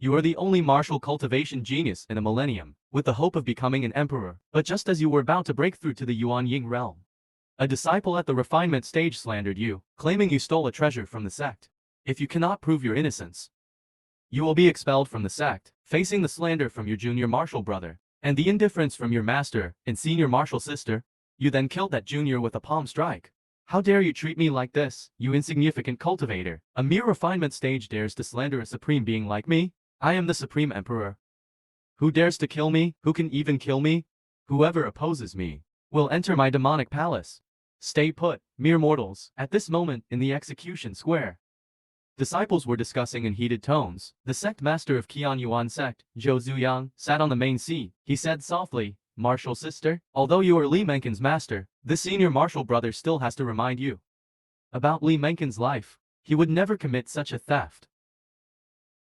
You are the only martial cultivation genius in a millennium, with the hope of becoming an emperor. But just as you were about to break through to the Yuan Ying realm, a disciple at the refinement stage slandered you, claiming you stole a treasure from the sect. If you cannot prove your innocence, you will be expelled from the sect, facing the slander from your junior martial brother, and the indifference from your master and senior martial sister. You then killed that junior with a palm strike. How dare you treat me like this, you insignificant cultivator? A mere refinement stage dares to slander a supreme being like me? I am the supreme emperor. Who dares to kill me? Who can even kill me? Whoever opposes me will enter my demonic palace. Stay put, mere mortals. At this moment, in the execution square, disciples were discussing in heated tones. The sect master of Qian Yuan Sect, Zhou Zuyang, sat on the main seat. He said softly, "Martial sister, although you are Li Menken's master, the senior martial brother still has to remind you about Li Menken's life. He would never commit such a theft.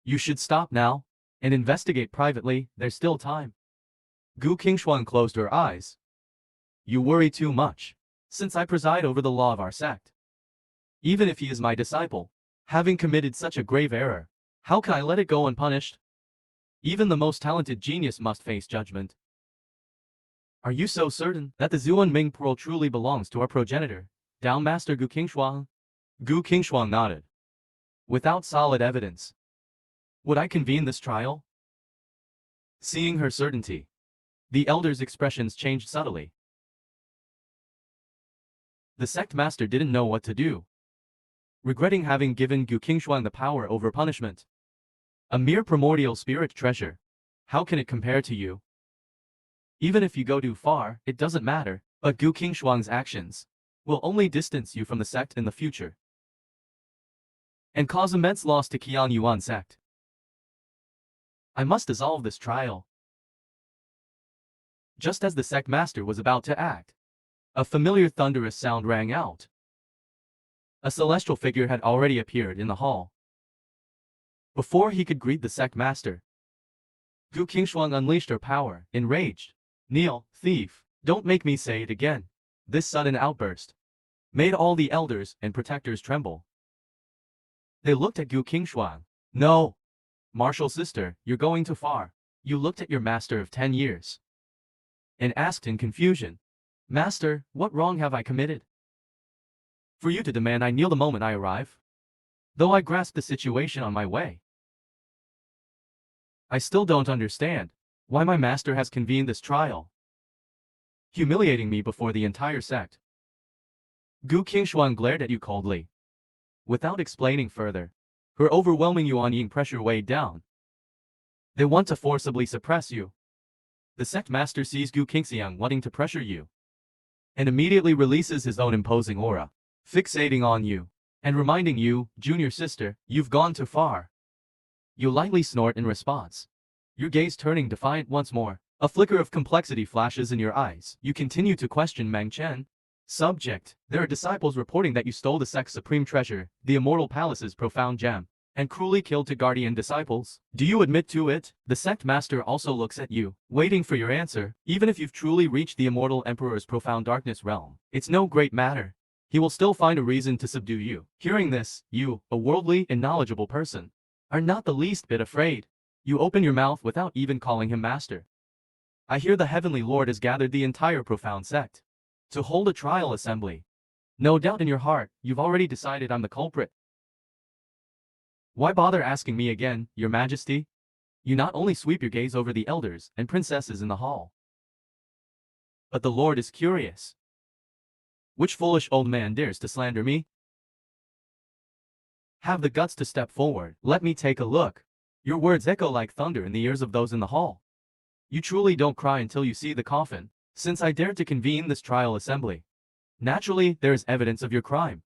You should stop now and investigate privately. There's still time." Gu Qingshuang closed her eyes. "You worry too much. Since I preside over the law of our sect, even if he is my disciple, having committed such a grave error, how can I let it go unpunished? Even the most talented genius must face judgment." "Are you so certain that the Zuan Ming pearl truly belongs to our progenitor, Down Master Gu Qingshuang?" Gu Qingshuang nodded. "Without solid evidence, would I convene this trial?" Seeing her certainty, the elder's expressions changed subtly. The sect master didn't know what to do, regretting having given Gu Qingshuang the power over punishment. A mere primordial spirit treasure. How can it compare to you? Even if you go too far, it doesn't matter, but Gu Qingshuang's actions will only distance you from the sect in the future and cause immense loss to Qian Yuan Sect. I must dissolve this trial." Just as the sect master was about to act, a familiar thunderous sound rang out. A celestial figure had already appeared in the hall. Before he could greet the sect master, Gu Qingshuang unleashed her power, enraged. "Kneel, thief! Don't make me say it again." This sudden outburst made all the elders and protectors tremble. They looked at Gu Qingshuang. "No! Martial sister, you're going too far." You looked at your master of 10 years and asked in confusion, "Master, what wrong have I committed for you to demand I kneel the moment I arrive?" Though I grasp the situation on my way, I still don't understand why my master has convened this trial, humiliating me before the entire sect. Gu Qingshuang glared at you coldly. Without explaining further, her overwhelming Yuan Ying pressure weighed down. They want to forcibly suppress you. The sect master sees Gu Qingshuang wanting to pressure you, and immediately releases his own imposing aura, fixating on you, and reminding you, "Junior sister, you've gone too far." You lightly snort in response, your gaze turning defiant once more. A flicker of complexity flashes in your eyes. You continue to question Meng Chen. Subject: there are disciples reporting that you stole the sect's supreme treasure, the Immortal Palace's profound gem, and cruelly killed two guardian disciples. Do you admit to it? The sect master also looks at you, waiting for your answer. Even if you've truly reached the Immortal Emperor's profound darkness realm, it's no great matter. He will still find a reason to subdue you. Hearing this, you, a worldly and knowledgeable person, are not the least bit afraid. You open your mouth without even calling him master. "I hear the Heavenly Lord has gathered the entire profound sect to hold a trial assembly. No doubt in your heart, you've already decided I'm the culprit. Why bother asking me again, Your Majesty?" You not only sweep your gaze over the elders and princesses in the hall, but the Lord is curious. Which foolish old man dares to slander me? Have the guts to step forward. Let me take a look. Your words echo like thunder in the ears of those in the hall. You truly don't cry until you see the coffin. Since I dared to convene this trial assembly, naturally there is evidence of your crime.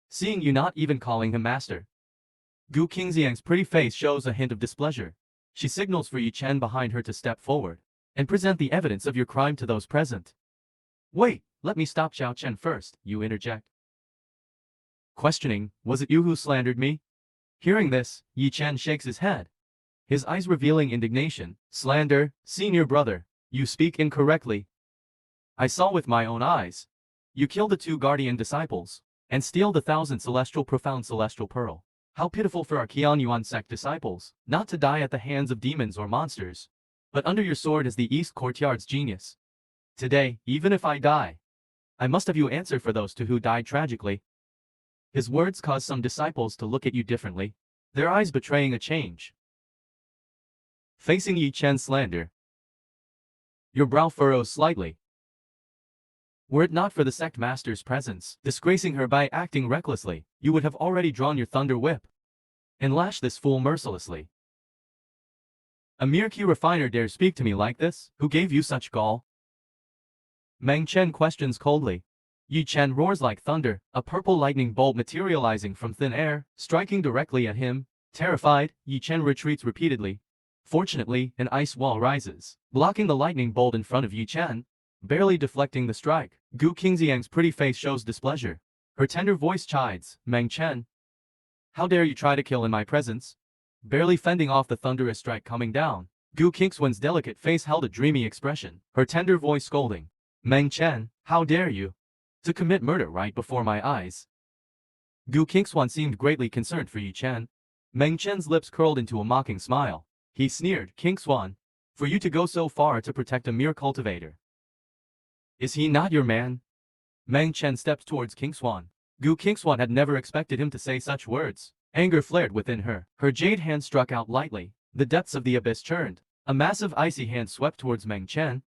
Seeing you not even calling him master, Gu Qingshuang's pretty face shows a hint of displeasure. She signals for Yi Chen behind her to step forward and present the evidence of your crime to those present. "Wait, let me stop Xiao Chen first," you interject, questioning, "Was it you who slandered me?" Hearing this, Yi Chen shakes his head, his eyes revealing indignation. "Slander, senior brother, you speak incorrectly. I saw with my own eyes. You kill the two guardian disciples and steal the 1,000 profound celestial pearl. How pitiful for our Qian Yuan Sect disciples, not to die at the hands of demons or monsters. But under your sword is the East Courtyard's genius. Today, even if I die, I must have you answer for those two who died tragically. His words caused some disciples to look at you differently, their eyes betraying a change. Facing Yi Chen's slander, your brow furrows slightly. Were it not for the sect master's presence, disgracing her by acting recklessly, you would have already drawn your thunder whip and lashed this fool mercilessly. A mere key refiner dares speak to me like this? Who gave you such gall? Meng Chen questions coldly. Yi Chen roars like thunder, a purple lightning bolt materializing from thin air, striking directly at him. Terrified, Yi Chen retreats repeatedly. Fortunately, an ice wall rises, blocking the lightning bolt in front of Yi Chen, barely deflecting the strike. Gu Qingxiang's pretty face shows displeasure. Her tender voice chides, Meng Chen, how dare you try to kill in my presence? Barely fending off the thunderous strike coming down, Gu Qingxiang's delicate face held a dreamy expression, her tender voice scolding, Meng Chen, how dare you to commit murder right before my eyes? Gu Qingxiang seemed greatly concerned for Yi Chen. Meng Chen's lips curled into a mocking smile. He sneered, Qingxiang, for you to go so far to protect a mere cultivator. Is he not your man? Meng Chen steps towards Qingxiang. Gu Qingxiang had never expected him to say such words. Anger flared within her. Her jade hand struck out lightly. The depths of the abyss churned. A massive icy hand swept towards Meng Chen.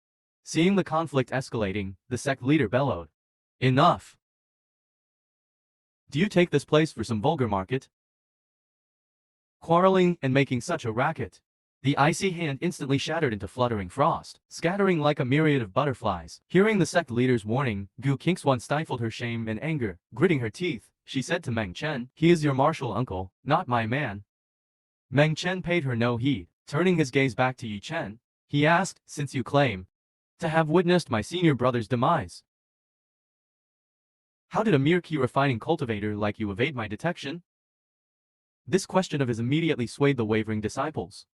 Seeing the conflict escalating, the sect leader bellowed. Enough! Do you take this place for some vulgar market? Quarreling and making such a racket. The icy hand instantly shattered into fluttering frost, scattering like a myriad of butterflies. Hearing the sect leader's warning, Gu Qingxiang stifled her shame and anger. Gritting her teeth, she said to Meng Chen, he is your martial uncle, not my man. Meng Chen paid her no heed. Turning his gaze back to Yi Chen, he asked, since you claim to have witnessed my senior brother's demise, how did a mere key refining cultivator like you evade my detection? This question of his immediately swayed the wavering disciples.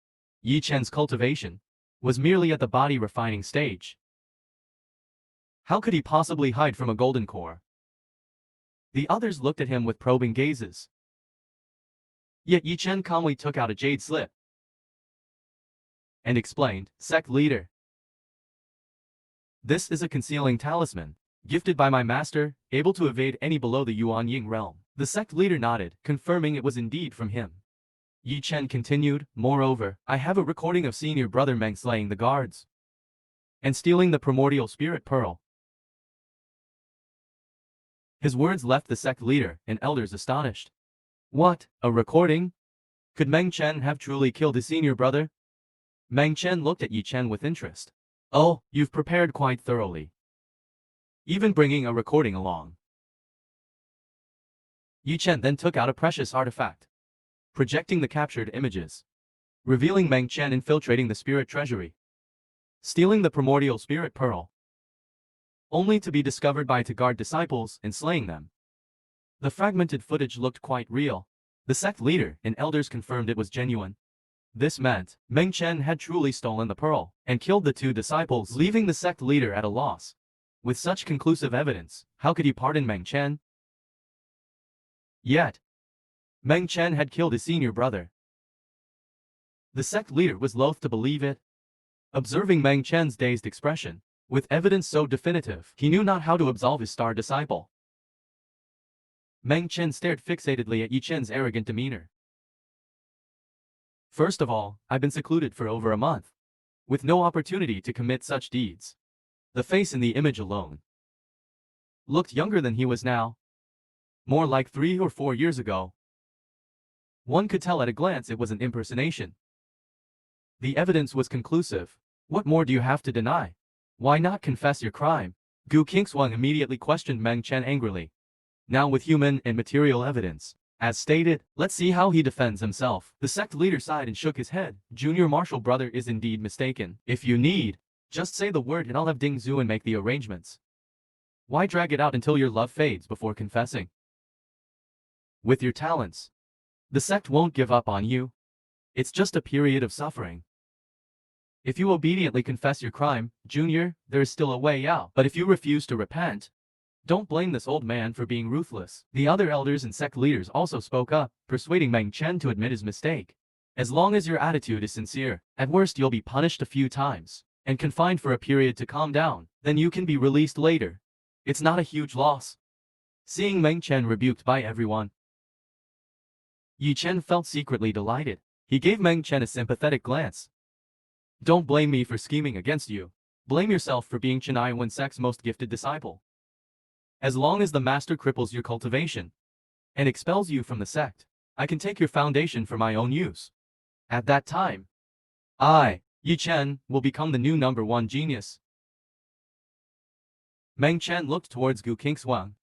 Yi Chen's cultivation was merely at the body refining stage. How could he possibly hide from a golden core? The others looked at him with probing gazes. Yet Yi Chen calmly took out a jade slip and explained, Sect leader, this is a concealing talisman, gifted by my master, able to evade any below the Yuan Ying realm. The sect leader nodded, confirming it was indeed from him. Yi Chen continued, moreover, I have a recording of senior brother Meng slaying the guards and stealing the primordial spirit pearl. His words left the sect leader and elders astonished. What, a recording? Could Meng Chen have truly killed his senior brother? Meng Chen looked at Yi Chen with interest. Oh, you've prepared quite thoroughly. Even bringing a recording along. Yi Chen then took out a precious artifact, projecting the captured images, revealing Meng Chen infiltrating the spirit treasury, stealing the primordial spirit pearl, only to be discovered by Tagart disciples and slaying them. The fragmented footage looked quite real. The sect leader and elders confirmed it was genuine. This meant Meng Chen had truly stolen the pearl and killed the two disciples, leaving the sect leader at a loss. With such conclusive evidence, how could he pardon Meng Chen? Yet, Meng Chen had killed his senior brother. The sect leader was loath to believe it. Observing Meng Chen's dazed expression, with evidence so definitive, he knew not how to absolve his star disciple. Meng Chen stared fixatedly at Yi Chen's arrogant demeanor. First of all, I've been secluded for over a month, with no opportunity to commit such deeds. The face in the image alone looked younger than he was now, more like 3 or 4 years ago. One could tell at a glance it was an impersonation. The evidence was conclusive. What more do you have to deny? Why not confess your crime? Gu Qingxiang immediately questioned Meng Chen angrily. Now with human and material evidence, as stated, let's see how he defends himself. The sect leader sighed and shook his head. Junior martial brother is indeed mistaken. If you need, just say the word and I'll have Ding Zuan make the arrangements. Why drag it out until your love fades before confessing? With your talents, the sect won't give up on you. It's just a period of suffering. If you obediently confess your crime, Junior, there is still a way out. But if you refuse to repent, Don't blame this old man for being ruthless. The other elders and sect leaders also spoke up, persuading Meng Chen to admit his mistake. As long as your attitude is sincere, at worst you'll be punished a few times, and confined for a period to calm down, then you can be released later. It's not a huge loss. Seeing Meng Chen rebuked by everyone, Yi Chen felt secretly delighted. He gave Meng Chen a sympathetic glance. Don't blame me for scheming against you. Blame yourself for being Qian Yuan Sect's most gifted disciple. As long as the master cripples your cultivation and expels you from the sect, I can take your foundation for my own use. At that time, I, Yi Chen, will become the new #1 genius. Meng Chen looked towards Gu Qingshuang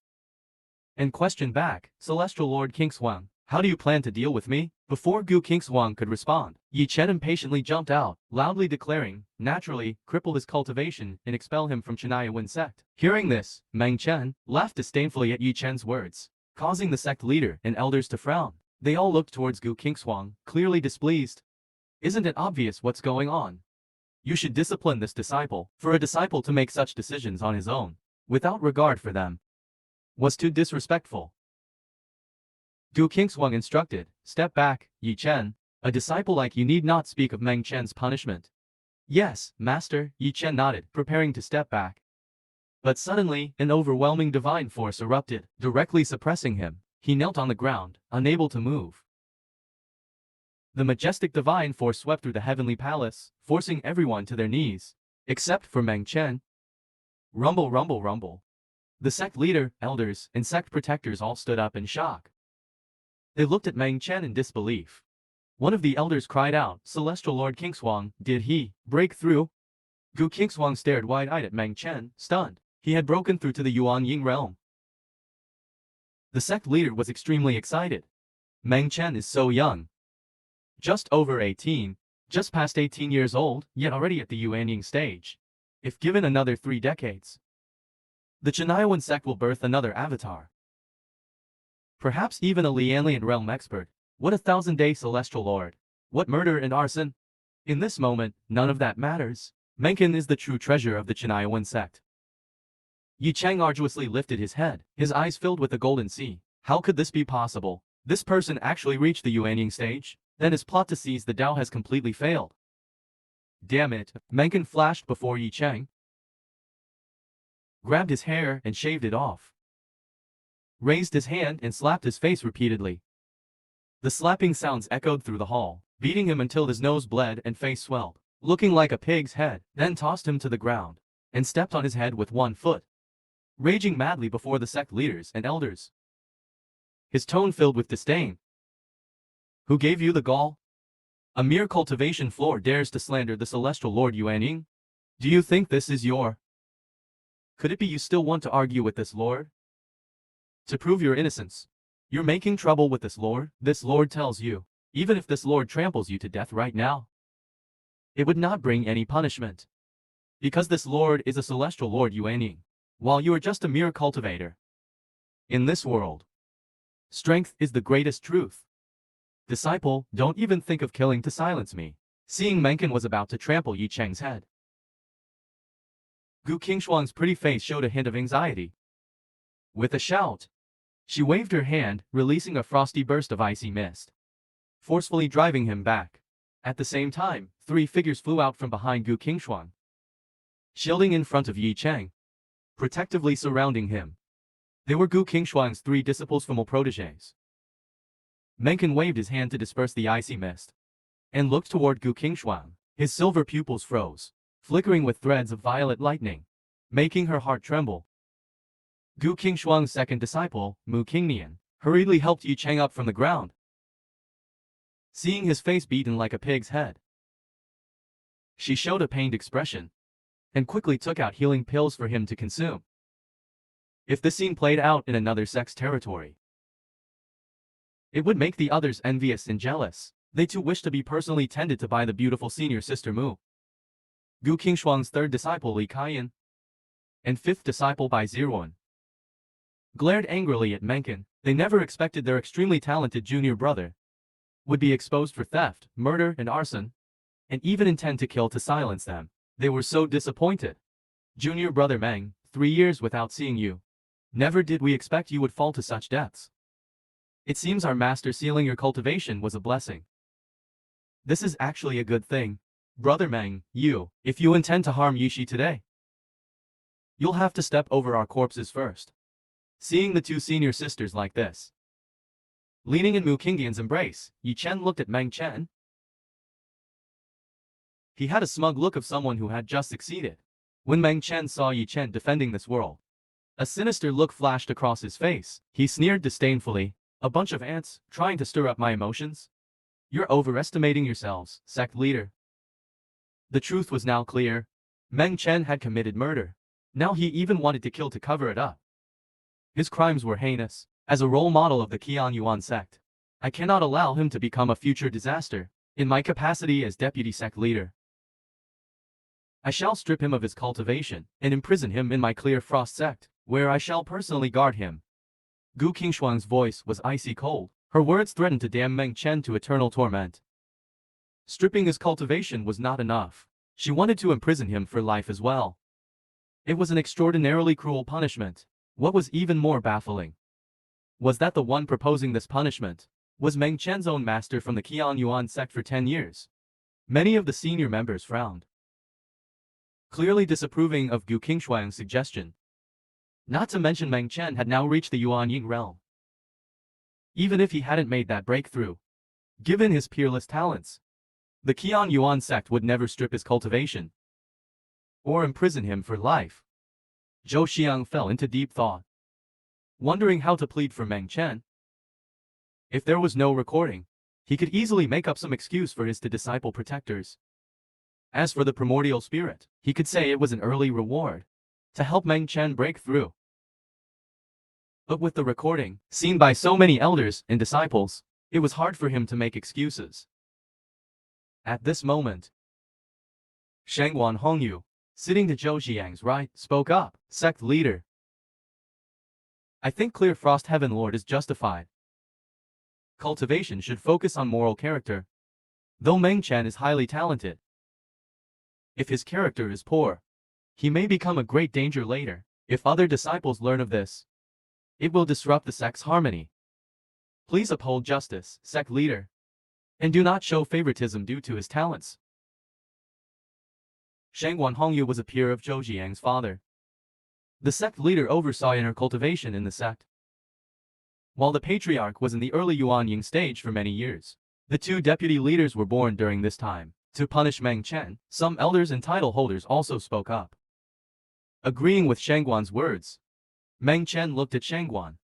and questioned back, Celestial Lord Qingshuang, how do you plan to deal with me? Before Gu Qingshuang could respond, Yi Chen impatiently jumped out, loudly declaring, naturally, cripple his cultivation and expel him from Qian Yuan Sect. Hearing this, Meng Chen laughed disdainfully at Yi Chen's words, causing the sect leader and elders to frown. They all looked towards Gu Qingshuang, clearly displeased. Isn't it obvious what's going on? You should discipline this disciple. For a disciple to make such decisions on his own, without regard for them, was too disrespectful. Gu Qingshuang instructed, step back, Yi Chen. A disciple like you need not speak of Meng Chen's punishment. Yes, master, Yi Chen nodded, preparing to step back. But suddenly, an overwhelming divine force erupted, directly suppressing him. He knelt on the ground, unable to move. The majestic divine force swept through the heavenly palace, forcing everyone to their knees, except for Meng Chen. Rumble, rumble, rumble. The sect leader, elders, and sect protectors all stood up in shock. They looked at Meng Chen in disbelief. One of the elders cried out, Celestial Lord Qingshuang, did he break through? Gu Qingshuang stared wide-eyed at Meng Chen, stunned. He had broken through to the Yuan Ying realm. The sect leader was extremely excited. Meng Chen is so young. Just over 18, just past 18 years old, yet already at the Yuan Ying stage. If given another 3 decades, the Qian Yuan Sect will birth another avatar. Perhaps even a alien realm expert. What a 1000-day celestial lord. What murder and arson? In this moment, none of that matters. Meng Chen is the true treasure of the Qian Yuan Sect. Yi Chen arduously lifted his head, his eyes filled with the golden sea. How could this be possible? This person actually reached the Yuan Ying stage? Then his plot to seize the Dao has completely failed. Damn it, Meng Chen flashed before Yi Chen, grabbed his hair and shaved it off, raised his hand and slapped his face repeatedly. The slapping sounds echoed through the hall, beating him until his nose bled and face swelled, looking like a pig's head, then tossed him to the ground, and stepped on his head with one foot, raging madly before the sect leaders and elders. His tone filled with disdain. Who gave you the gall? A mere cultivation floor dares to slander the celestial Lord Yuan Ying? Do you think this is your... Could it be you still want to argue with this lord? To prove your innocence, you're making trouble with this lord tells you, even if this lord tramples you to death right now, it would not bring any punishment. Because this lord is a celestial Lord Yuan Ying, while you are just a mere cultivator. In this world, strength is the greatest truth. Disciple, don't even think of killing to silence me. Seeing Meng Chen was about to trample Yi Chen's head, Gu Qingshuang's pretty face showed a hint of anxiety. With a shout, she waved her hand, releasing a frosty burst of icy mist, forcefully driving him back. At the same time, 3 figures flew out from behind Gu Qingshuang, shielding in front of Yi Chen, protectively surrounding him. They were Gu Qingshuang's 3 disciples from protégés. Meng Chen waved his hand to disperse the icy mist, and looked toward Gu Qingshuang. His silver pupils froze, flickering with threads of violet lightning, making her heart tremble. Gu Qingshuang's second disciple, Mu Qingnian, hurriedly helped Yi Chen up from the ground. Seeing his face beaten like a pig's head, she showed a pained expression, and quickly took out healing pills for him to consume. If this scene played out in another sect's territory, it would make the others envious and jealous. They too wished to be personally tended to by the beautiful senior sister Mu. Gu Qingshuang's 3rd disciple Li Kaiyan and 5th disciple Bai Zirwan glared angrily at Meng Chen. They never expected their extremely talented junior brother would be exposed for theft, murder, and arson, and even intend to kill to silence them. They were so disappointed. Junior brother Meng, 3 years without seeing you. Never did we expect you would fall to such depths. It seems our master sealing your cultivation was a blessing. This is actually a good thing. Brother Meng, if you intend to harm Yishi today, you'll have to step over our corpses first. Seeing the two senior sisters like this, leaning in Mu Qingdian's embrace, Yi Chen looked at Meng Chen. He had a smug look of someone who had just succeeded. When Meng Chen saw Yi Chen defending this world, a sinister look flashed across his face. He sneered disdainfully. A bunch of ants, trying to stir up my emotions? You're overestimating yourselves, sect leader. The truth was now clear. Meng Chen had committed murder. Now he even wanted to kill to cover it up. His crimes were heinous. As a role model of the Qian Yuan Sect, I cannot allow him to become a future disaster. In my capacity as deputy sect leader, I shall strip him of his cultivation and imprison him in my Clear Frost sect, where I shall personally guard him. Gu Qingshuang's voice was icy cold. Her words threatened to damn Meng Chen to eternal torment. Stripping his cultivation was not enough. She wanted to imprison him for life as well. It was an extraordinarily cruel punishment. What was even more baffling was that the one proposing this punishment was Meng Chen's own master from the Qian Yuan Sect for 10 years. Many of the senior members frowned, clearly disapproving of Gu Qingshuang's suggestion. Not to mention Meng Chen had now reached the Yuan Ying realm. Even if he hadn't made that breakthrough, given his peerless talents, the Qian Yuan Sect would never strip his cultivation or imprison him for life. Zhou Xiang fell into deep thought, wondering how to plead for Meng Chen. If there was no recording, he could easily make up some excuse for his disciple protectors. As for the primordial spirit, he could say it was an early reward to help Meng Chen break through. But with the recording, seen by so many elders and disciples, it was hard for him to make excuses. At this moment, Shangguan Hongyu, sitting to Zhou Xiang's right, spoke up. Sect leader, I think Clear Frost Heaven Lord is justified. Cultivation should focus on moral character. Though Meng Chen is highly talented, if his character is poor, he may become a great danger later. If other disciples learn of this, it will disrupt the sect's harmony. Please uphold justice, sect leader, and do not show favoritism due to his talents. Shangguan Hongyu was a peer of Zhou Xiang's father. The sect leader oversaw inner cultivation in the sect, while the patriarch was in the early Yuan Ying stage for many years. The two deputy leaders were born during this time. To punish Meng Chen, some elders and title holders also spoke up. Agreeing with Shangguan's words, Meng Chen looked at Shangguan.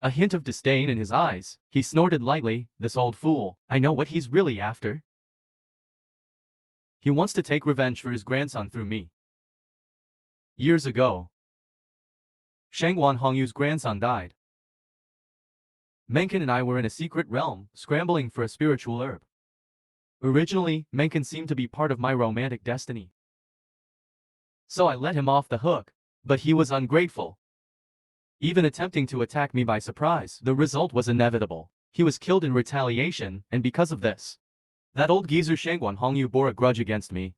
A hint of disdain in his eyes, he snorted lightly. This old fool, I know what he's really after. He wants to take revenge for his grandson through me. Years ago, Shangguan Hongyu's grandson died. Meng Chen and I were in a secret realm, scrambling for a spiritual herb. Originally, Meng Chen seemed to be part of my romantic destiny, so I let him off the hook, but he was ungrateful, even attempting to attack me by surprise. The result was inevitable. He was killed in retaliation, and because of this, that old geezer Shangguan Hongyu bore a grudge against me.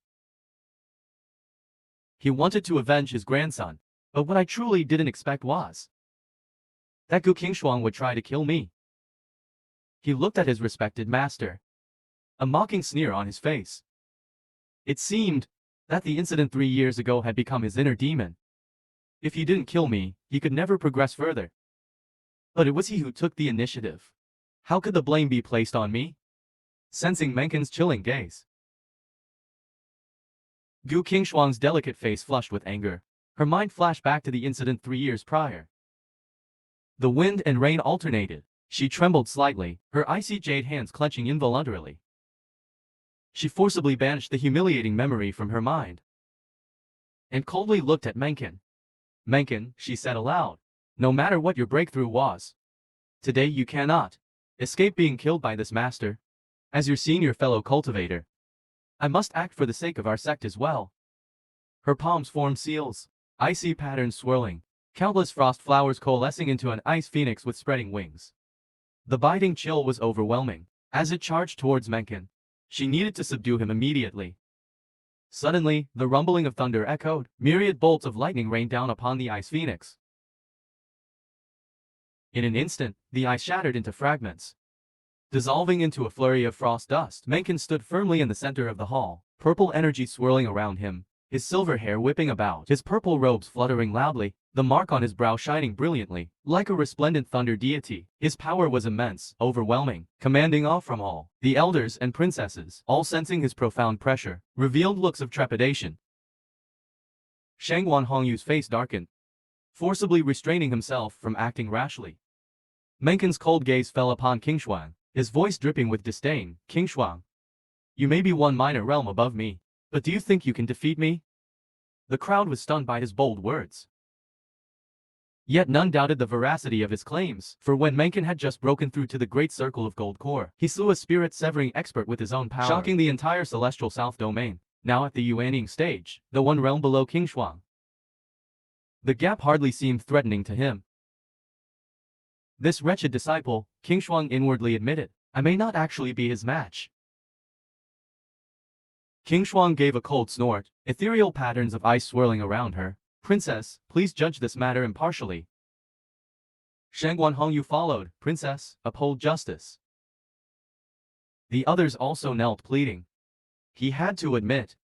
He wanted to avenge his grandson, but what I truly didn't expect was that Gu Qingshuang would try to kill me. He looked at his respected master, a mocking sneer on his face. It seemed that the incident 3 years ago had become his inner demon. If he didn't kill me, he could never progress further. But it was he who took the initiative. How could the blame be placed on me? Sensing Meng Chen's chilling gaze, Gu Qingshuang's delicate face flushed with anger. Her mind flashed back to the incident 3 years prior. The wind and rain alternated. She trembled slightly, her icy jade hands clenching involuntarily. She forcibly banished the humiliating memory from her mind, and coldly looked at Meng Chen. Meng Chen, she said aloud, no matter what your breakthrough was, today you cannot escape being killed by this master. As your senior fellow cultivator, I must act for the sake of our sect as well. Her palms formed seals, icy patterns swirling, countless frost flowers coalescing into an ice phoenix with spreading wings. The biting chill was overwhelming. As it charged towards Meng Chen, she needed to subdue him immediately. Suddenly, the rumbling of thunder echoed. Myriad bolts of lightning rained down upon the ice phoenix. In an instant, the ice shattered into fragments, dissolving into a flurry of frost dust. Meng Chen stood firmly in the center of the hall, purple energy swirling around him, his silver hair whipping about, his purple robes fluttering loudly, the mark on his brow shining brilliantly, like a resplendent thunder deity. His power was immense, overwhelming, commanding awe from all. The elders and princesses, all sensing his profound pressure, revealed looks of trepidation. Shangguan Hongyu's face darkened, forcibly restraining himself from acting rashly. Meng Chen's cold gaze fell upon King Shuang, his voice dripping with disdain. King Shuang, you may be one minor realm above me, but do you think you can defeat me? The crowd was stunned by his bold words. Yet none doubted the veracity of his claims, for when Meng Chen had just broken through to the great circle of gold core, he slew a spirit-severing expert with his own power, shocking the entire celestial south domain. Now at the Yuan Ying stage, the one realm below King Shuang, the gap hardly seemed threatening to him. This wretched disciple, King Shuang inwardly admitted, I may not actually be his match. King Shuang gave a cold snort, ethereal patterns of ice swirling around her. Princess, please judge this matter impartially. Shangguan Hongyu followed. Princess, uphold justice. The others also knelt pleading. He had to admit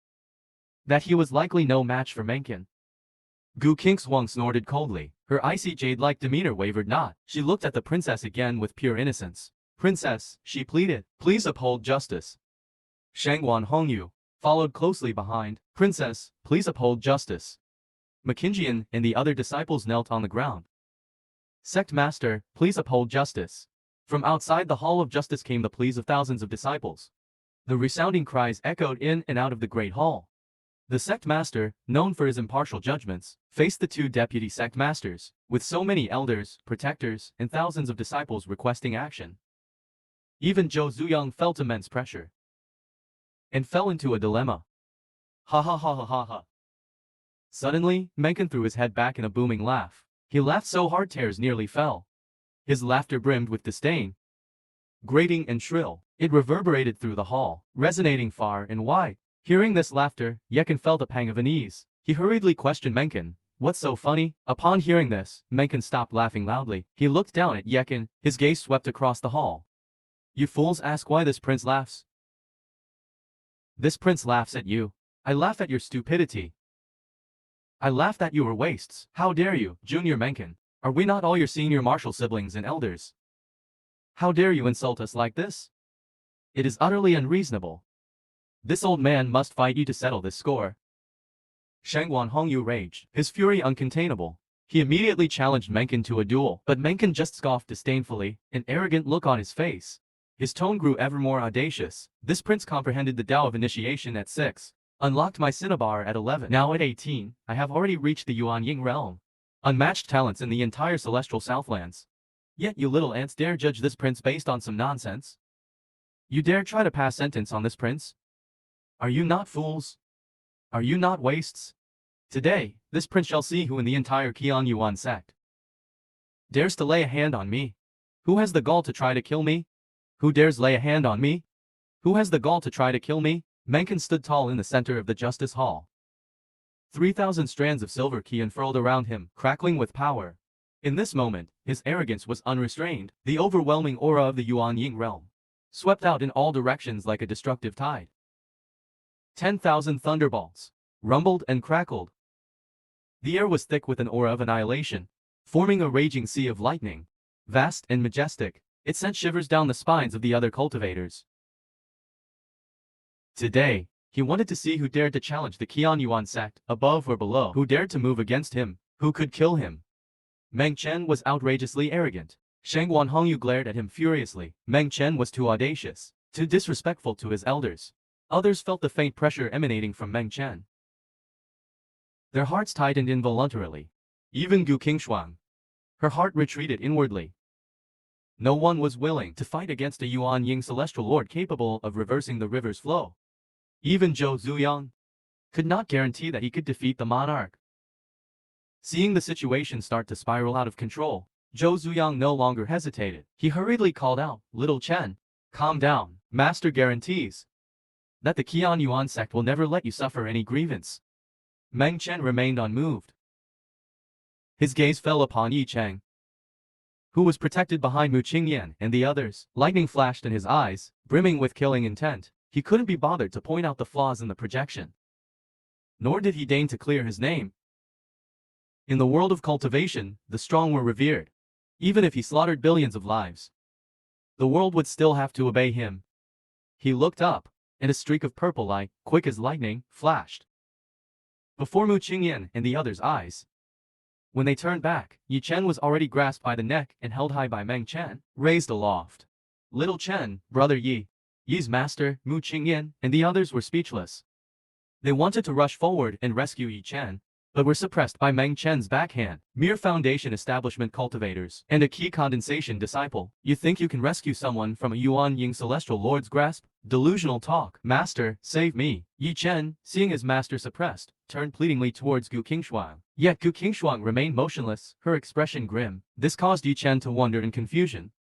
that he was likely no match for Meng Chen. Gu Kingswang snorted coldly. Her icy jade-like demeanor wavered not. She looked at the princess again with pure innocence. Princess, she pleaded, please uphold justice. Shangguan Hongyu followed closely behind. Princess, please uphold justice. Mackinjian and the other disciples knelt on the ground. Sect Master, please uphold justice. From outside the Hall of Justice came the pleas of thousands of disciples. The resounding cries echoed in and out of the great hall. The Sect Master, known for his impartial judgments, faced the two deputy Sect Masters, with so many elders, protectors, and thousands of disciples requesting action. Even Zhou Zuyang felt immense pressure and fell into a dilemma. Ha ha ha ha ha ha. Suddenly, Meng Chen threw his head back in a booming laugh. He laughed so hard tears nearly fell. His laughter brimmed with disdain, grating and shrill. It reverberated through the hall, resonating far and wide. Hearing this laughter, Ye Chen felt a pang of unease. He hurriedly questioned Meng Chen, what's so funny? Upon hearing this, Meng Chen stopped laughing loudly. He looked down at Ye Chen, his gaze swept across the hall. You fools ask why this prince laughs. This prince laughs at you. I laugh at your stupidity. I laughed at your wastes. How dare you, Junior Meng Chen? Are we not all your senior martial siblings and elders? How dare you insult us like this? It is utterly unreasonable. This old man must fight you to settle this score. Shangguan Hongyu raged, his fury uncontainable. He immediately challenged Meng Chen to a duel, but Meng Chen just scoffed disdainfully, an arrogant look on his face. His tone grew ever more audacious. This prince comprehended the Tao of initiation at 6. Unlocked my cinnabar at 11. Now at 18, I have already reached the Yuan Ying realm. Unmatched talents in the entire celestial Southlands. Yet you little ants dare judge this prince based on some nonsense? You dare try to pass sentence on this prince? Are you not fools? Are you not wastes? Today, this prince shall see who in the entire Qian Yuan Sect dares to lay a hand on me. Who has the gall to try to kill me? Who dares lay a hand on me? Who has the gall to try to kill me? Meng Chen stood tall in the center of the Justice Hall. 3,000 strands of silver qi unfurled around him, crackling with power. In this moment, his arrogance was unrestrained. The overwhelming aura of the Yuan Ying realm swept out in all directions like a destructive tide. 10,000 thunderbolts rumbled and crackled. The air was thick with an aura of annihilation, forming a raging sea of lightning. Vast and majestic, it sent shivers down the spines of the other cultivators. Today, he wanted to see who dared to challenge the Qian Yuan Sect, above or below, who dared to move against him, who could kill him. Meng Chen was outrageously arrogant. Shangguan Hongyu glared at him furiously. Meng Chen was too audacious, too disrespectful to his elders. Others felt the faint pressure emanating from Meng Chen. Their hearts tightened involuntarily. Even Gu Qingshuang. Her heart retreated inwardly. No one was willing to fight against a Yuan Ying celestial lord capable of reversing the river's flow. Even Zhou Zuyang could not guarantee that he could defeat the monarch. Seeing the situation start to spiral out of control, Zhou Zuyang no longer hesitated. He hurriedly called out, Little Chen, calm down. Master guarantees that the Qian Yuan Sect will never let you suffer any grievance. Meng Chen remained unmoved. His gaze fell upon Yi Cheng. who was protected behind Mu Qingyan and the others. Lightning flashed in his eyes, brimming with killing intent. He couldn't be bothered to point out the flaws in the projection. Nor did he deign to clear his name. In the world of cultivation, the strong were revered. Even if he slaughtered billions of lives, the world would still have to obey him. He looked up, and a streak of purple light, quick as lightning, flashed before Mu Qingyan and the others' eyes. When they turned back, Yi Chen was already grasped by the neck and held high by Meng Chen, raised aloft. Little Chen, brother Yi, Yi's master, Mu Qingyan, and the others were speechless. They wanted to rush forward and rescue Yi Chen, but were suppressed by Meng Chen's backhand. Mere foundation establishment cultivators and a key condensation disciple. You think you can rescue someone from a Yuan Ying celestial lord's grasp? Delusional talk. Master, save me. Yi Chen, seeing his master suppressed, turned pleadingly towards Gu Qingshuang. Yet Gu Qingshuang remained motionless, her expression grim. This caused Yi Chen to wonder in confusion.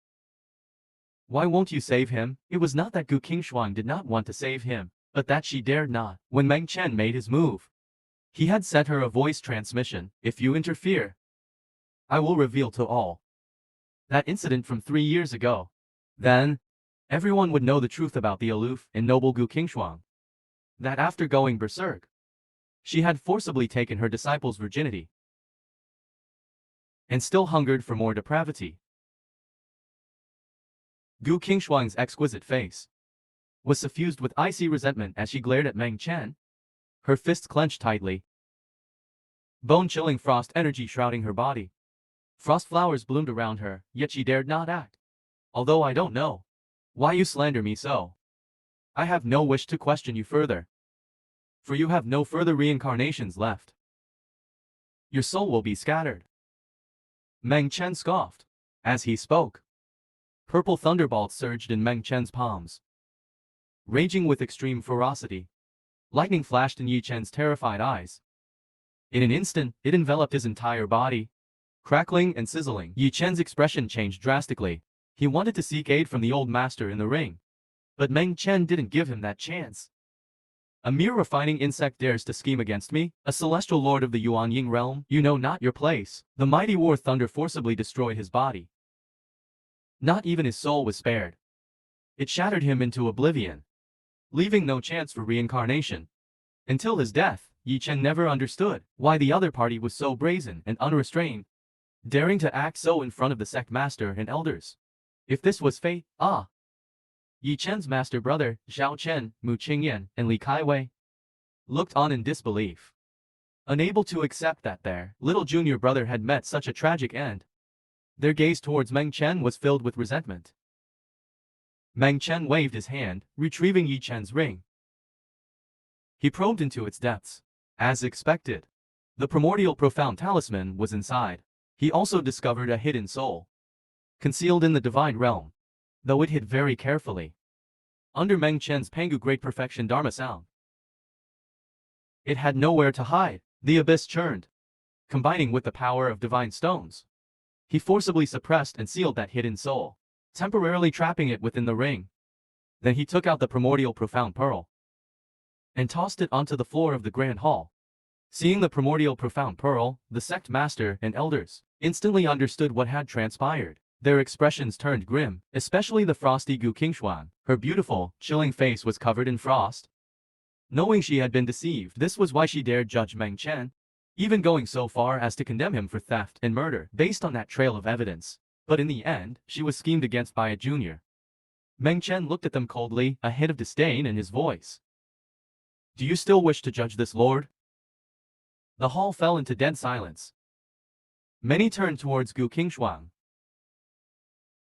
Why won't you save him? It was not that Gu Qingshuang did not want to save him, but that she dared not. When Meng Chen made his move, he had sent her a voice transmission. If you interfere, I will reveal to all that incident from 3 years ago. Then, everyone would know the truth about the aloof and noble Gu Qingshuang. That after going berserk, she had forcibly taken her disciple's virginity and still hungered for more depravity. Gu Qingshuang's exquisite face was suffused with icy resentment as she glared at Meng Chen, her fists clenched tightly, bone-chilling frost energy shrouding her body. Frost flowers bloomed around her, yet she dared not act. Although I don't know why you slander me so, I have no wish to question you further, for you have no further reincarnations left. Your soul will be scattered. Meng Chen scoffed. As he spoke, purple thunderbolts surged in Meng Chen's palms. Raging with extreme ferocity, lightning flashed in Yi Chen's terrified eyes. In an instant, it enveloped his entire body, crackling and sizzling. Yi Chen's expression changed drastically. He wanted to seek aid from the old master in the ring, but Meng Chen didn't give him that chance. A mere refining insect dares to scheme against me, a celestial lord of the Yuan Ying realm? You know not your place. The mighty war thunder forcibly destroyed his body. Not even his soul was spared. It shattered him into oblivion, leaving no chance for reincarnation. Until his death, Yi Chen never understood why the other party was so brazen and unrestrained, daring to act so in front of the sect master and elders. If this was fate, Yi Chen's master brother, Zhao Chen, Mu Qingyan, and Li Kaiwei looked on in disbelief, unable to accept that their little junior brother had met such a tragic end. Their gaze towards Meng Chen was filled with resentment. Meng Chen waved his hand, retrieving Yi Chen's ring. He probed into its depths. As expected, the primordial profound talisman was inside. He also discovered a hidden soul, concealed in the divine realm, though it hid very carefully under Meng Chen's Pangu Great Perfection Dharma sound. It had nowhere to hide. The abyss churned, combining with the power of divine stones. He forcibly suppressed and sealed that hidden soul, temporarily trapping it within the ring. Then he took out the primordial profound pearl and tossed it onto the floor of the grand hall. Seeing the primordial profound pearl, the sect master and elders instantly understood what had transpired. Their expressions turned grim, especially the frosty Gu Qingshuang. Her beautiful, chilling face was covered in frost. Knowing she had been deceived, this was why she dared judge Meng Chen, even going so far as to condemn him for theft and murder based on that trail of evidence. But in the end, she was schemed against by a junior. Meng Chen looked at them coldly, a hint of disdain in his voice. Do you still wish to judge this lord? The hall fell into dead silence. Many turned towards Gu Qingshuang.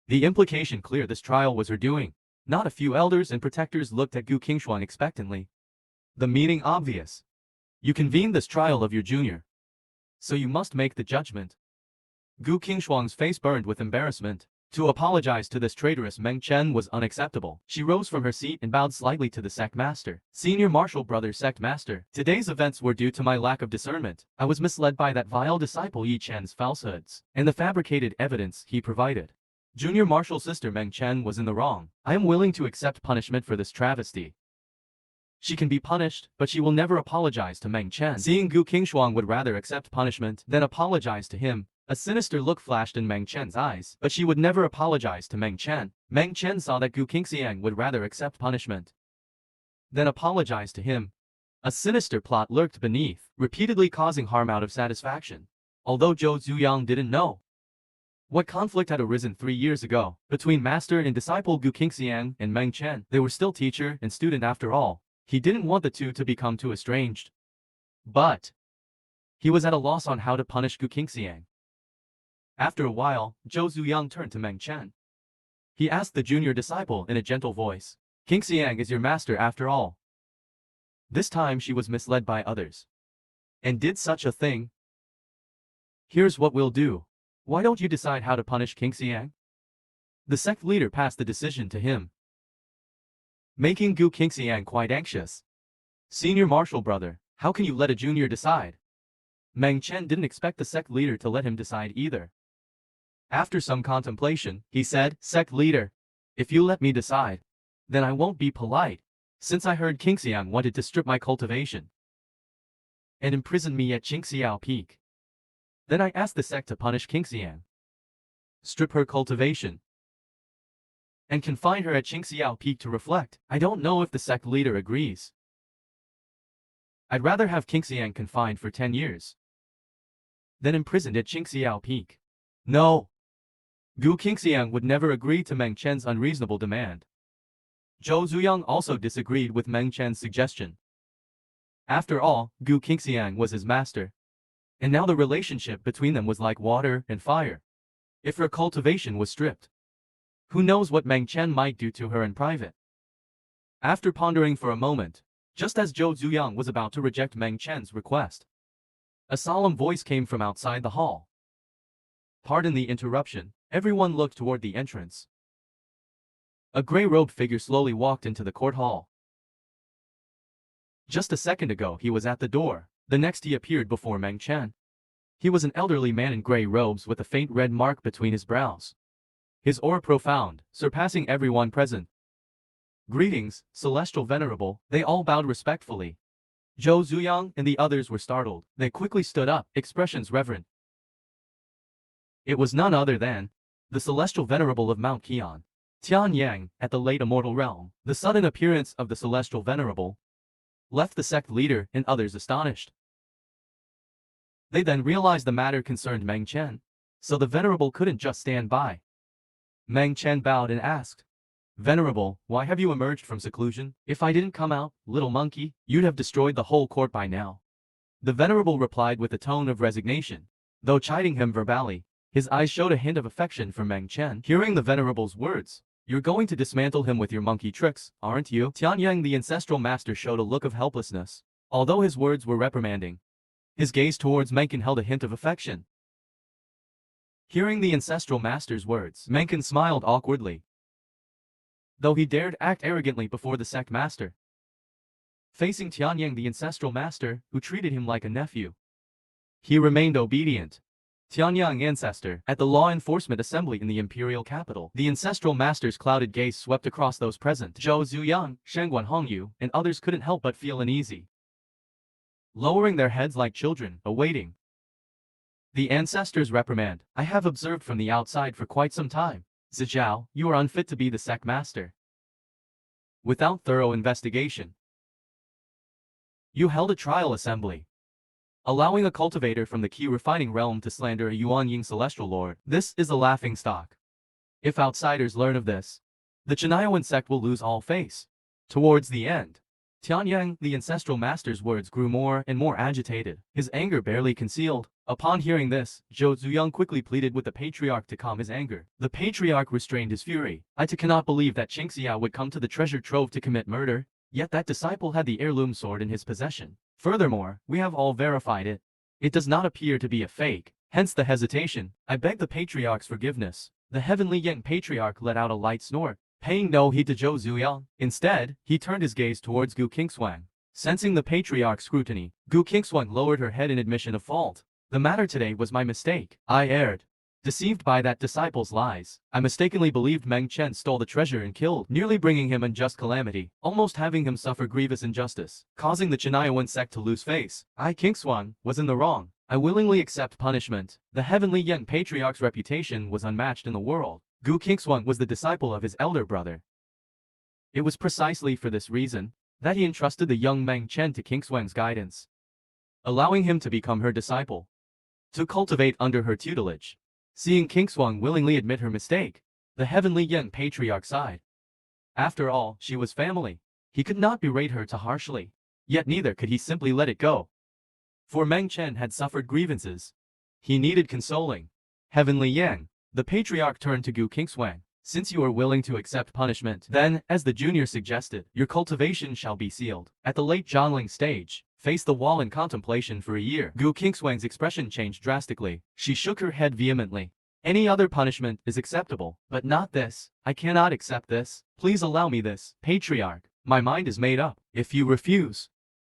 The implication clear: this trial was her doing. Not a few elders and protectors looked at Gu Qingshuang expectantly. The meaning obvious. You convened this trial of your junior, so you must make the judgment. Gu Qingshuang's face burned with embarrassment. To apologize to this traitorous Meng Chen was unacceptable. She rose from her seat and bowed slightly to the sect master. Senior martial brother sect master, today's events were due to my lack of discernment. I was misled by that vile disciple Yi Chen's falsehoods and the fabricated evidence he provided. Junior martial sister Meng Chen was in the wrong. I am willing to accept punishment for this travesty. She can be punished, but she will never apologize to Meng Chen. Seeing Gu Qingshuang would rather accept punishment than apologize to him, A sinister look flashed in Meng Chen's eyes, but she would never apologize to Meng Chen. Meng Chen saw that Gu Qingxiang would rather accept punishment than apologize to him. A sinister plot lurked beneath, repeatedly causing harm out of satisfaction. Although Zhou Zuyang didn't know what conflict had arisen 3 years ago between master and disciple Gu Qingxiang and Meng Chen, they were still teacher and student after all. He didn't want the two to become too estranged. But he was at a loss on how to punish Gu Qingxiang. After a while, Zhou Zuyang turned to Meng Chen. He asked the junior disciple in a gentle voice, "Qingxiang is your master after all." This time she was misled by others and did such a thing. "Here's what we'll do. Why don't you decide how to punish Qingxiang?" The sect leader passed the decision to him, making Gu Qingxiang quite anxious. "Senior martial brother, how can you let a junior decide?" Meng Chen didn't expect the sect leader to let him decide either. After some contemplation, he said, "Sect leader, if you let me decide, then I won't be polite, since I heard Qingxiang wanted to strip my cultivation and imprison me at Qingxiao Peak. Then I asked the sect to punish Qingxiang, strip her cultivation, and confine her at Qingxiao Peak to reflect. I don't know if the sect leader agrees. I'd rather have Qingxiang confined for 10 years than imprisoned at Qingxiao Peak." No. Gu Qingxiang would never agree to Meng Chen's unreasonable demand. Zhou Zuyang also disagreed with Meng Chen's suggestion. After all, Gu Qingxiang was his master, and now the relationship between them was like water and fire. If her cultivation was stripped, who knows what Meng Chen might do to her in private? After pondering for a moment, just as Zhou Zuyang was about to reject Meng Chen's request, a solemn voice came from outside the hall. "Pardon the interruption." Everyone looked toward the entrance. A gray-robed figure slowly walked into the court hall. Just a second ago he was at the door. The next he appeared before Meng Chen. He was an elderly man in gray robes with a faint red mark between his brows. His aura profound, surpassing everyone present. "Greetings, Celestial Venerable." They all bowed respectfully. Zhou Zuyang and the others were startled. They quickly stood up, expressions reverent. It was none other than the Celestial Venerable of Mount Qian, Qian Yang, at the late immortal realm. The sudden appearance of the Celestial Venerable left the sect leader and others astonished. They then realized the matter concerned Meng Chen, so the Venerable couldn't just stand by. Meng Chen bowed and asked, "Venerable, why have you emerged from seclusion? If I didn't come out, little monkey, you'd have destroyed the whole court by now." The Venerable replied with a tone of resignation. Though chiding him verbally, his eyes showed a hint of affection for Meng Chen. Hearing the Venerable's words, "You're going to dismantle him with your monkey tricks, aren't you?" Qian Yang, the ancestral master, showed a look of helplessness. Although his words were reprimanding, his gaze towards Mencken held a hint of affection. Hearing the ancestral master's words, Mencken smiled awkwardly, though he dared act arrogantly before the sect master. Facing Qian Yang, the ancestral master, who treated him like a nephew, he remained obedient. Qian Yang ancestor, at the Law Enforcement Assembly in the imperial capital. The ancestral master's clouded gaze swept across those present. Zhou Zuyang, Shengguan Hongyu, and others couldn't help but feel uneasy, lowering their heads like children, awaiting the ancestor's reprimand. "I have observed from the outside for quite some time. Zijiao, you are unfit to be the sect master. Without thorough investigation, you held a trial assembly, allowing a cultivator from the key refining realm to slander a Yuan Ying celestial lord. This is a laughingstock. If outsiders learn of this, the Qian Yuan Sect will lose all face." Towards the end, Qian Yang, the ancestral master's words grew more and more agitated, his anger barely concealed. Upon hearing this, Zhou Zuyang quickly pleaded with the patriarch to calm his anger. The patriarch restrained his fury. "I cannot believe that Qingxia would come to the treasure trove to commit murder, yet that disciple had the heirloom sword in his possession. Furthermore, we have all verified it. It does not appear to be a fake, hence the hesitation. I beg the patriarch's forgiveness." The heavenly Yang patriarch let out a light snort, paying no heed to Zhou Zuyang. Instead, he turned his gaze towards Gu Qingxiang. Sensing the patriarch's scrutiny, Gu Qingxiang lowered her head in admission of fault. "The matter today was my mistake. I erred. Deceived by that disciple's lies, I mistakenly believed Meng Chen stole the treasure and killed, nearly bringing him unjust calamity, almost having him suffer grievous injustice, causing the Qian Yuan Sect to lose face. I, Qingxiang, was in the wrong. I willingly accept punishment. The heavenly Yang patriarch's reputation was unmatched in the world. Gu Qingshuang was the disciple of his elder brother. It was precisely for this reason that he entrusted the young Meng Chen to Qingshuang's guidance, allowing him to become her disciple, to cultivate under her tutelage. Seeing Qingshuang willingly admit her mistake, the heavenly Yang patriarch sighed. After all, she was family. He could not berate her too harshly, yet neither could he simply let it go. For Meng Chen had suffered grievances. He needed consoling. Heavenly Yang, the patriarch turned to Gu Qingshuang. Since you are willing to accept punishment, then, as the junior suggested, your cultivation shall be sealed. At the late Zhanling stage, face the wall in contemplation for a year. Gu Qingshuang's expression changed drastically. She shook her head vehemently. Any other punishment is acceptable, but not this. I cannot accept this. Please allow me this. Patriarch, my mind is made up. If you refuse,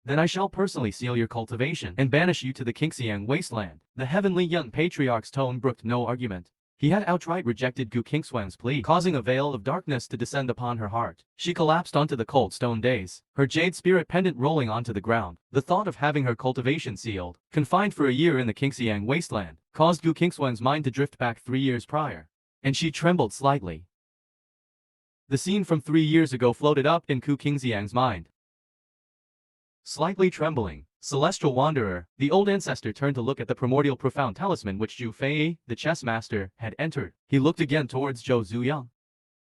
then I shall personally seal your cultivation and banish you to the Qingxiang wasteland. The heavenly young patriarch's tone brooked no argument. He had outright rejected Gu Qingshuang's plea, causing a veil of darkness to descend upon her heart. She collapsed onto the cold stone days, her jade spirit pendant rolling onto the ground. The thought of having her cultivation sealed, confined for a year in the Qingxiang wasteland, caused Gu Qingshuang's mind to drift back 3 years prior, and she trembled slightly. The scene from 3 years ago floated up in Gu Qingxiang's mind. Slightly trembling, celestial wanderer, the old ancestor turned to look at the primordial profound talisman which Zhu Fei, the chess master, had entered. He looked again towards Zhou Zuyang,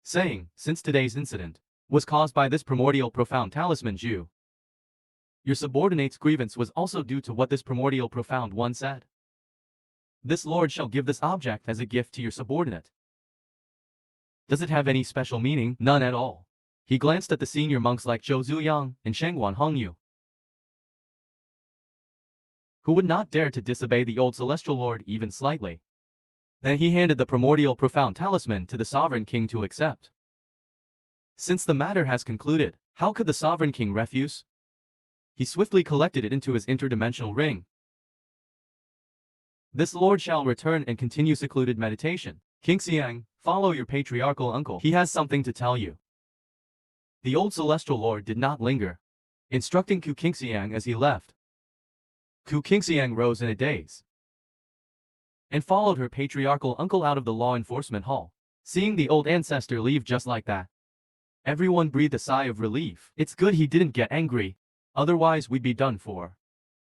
saying, since today's incident was caused by this primordial profound talisman, Zhu, your subordinate's grievance was also due to what this primordial profound one said. This lord shall give this object as a gift to your subordinate. Does it have any special meaning? None at all. He glanced at the senior monks like Zhou Zuyang and Shengguan Hongyu, who would not dare to disobey the old celestial lord even slightly. Then he handed the primordial profound talisman to the sovereign king to accept. Since the matter has concluded, how could the sovereign king refuse? He swiftly collected it into his interdimensional ring. This lord shall return and continue secluded meditation. Qingxiang, follow your patriarchal uncle. He has something to tell you. The old celestial lord did not linger, instructing Gu Qingxiang as he left. Gu Qingxiang rose in a daze and followed her patriarchal uncle out of the law enforcement hall. Seeing the old ancestor leave just like that, everyone breathed a sigh of relief. It's good he didn't get angry, otherwise we'd be done for.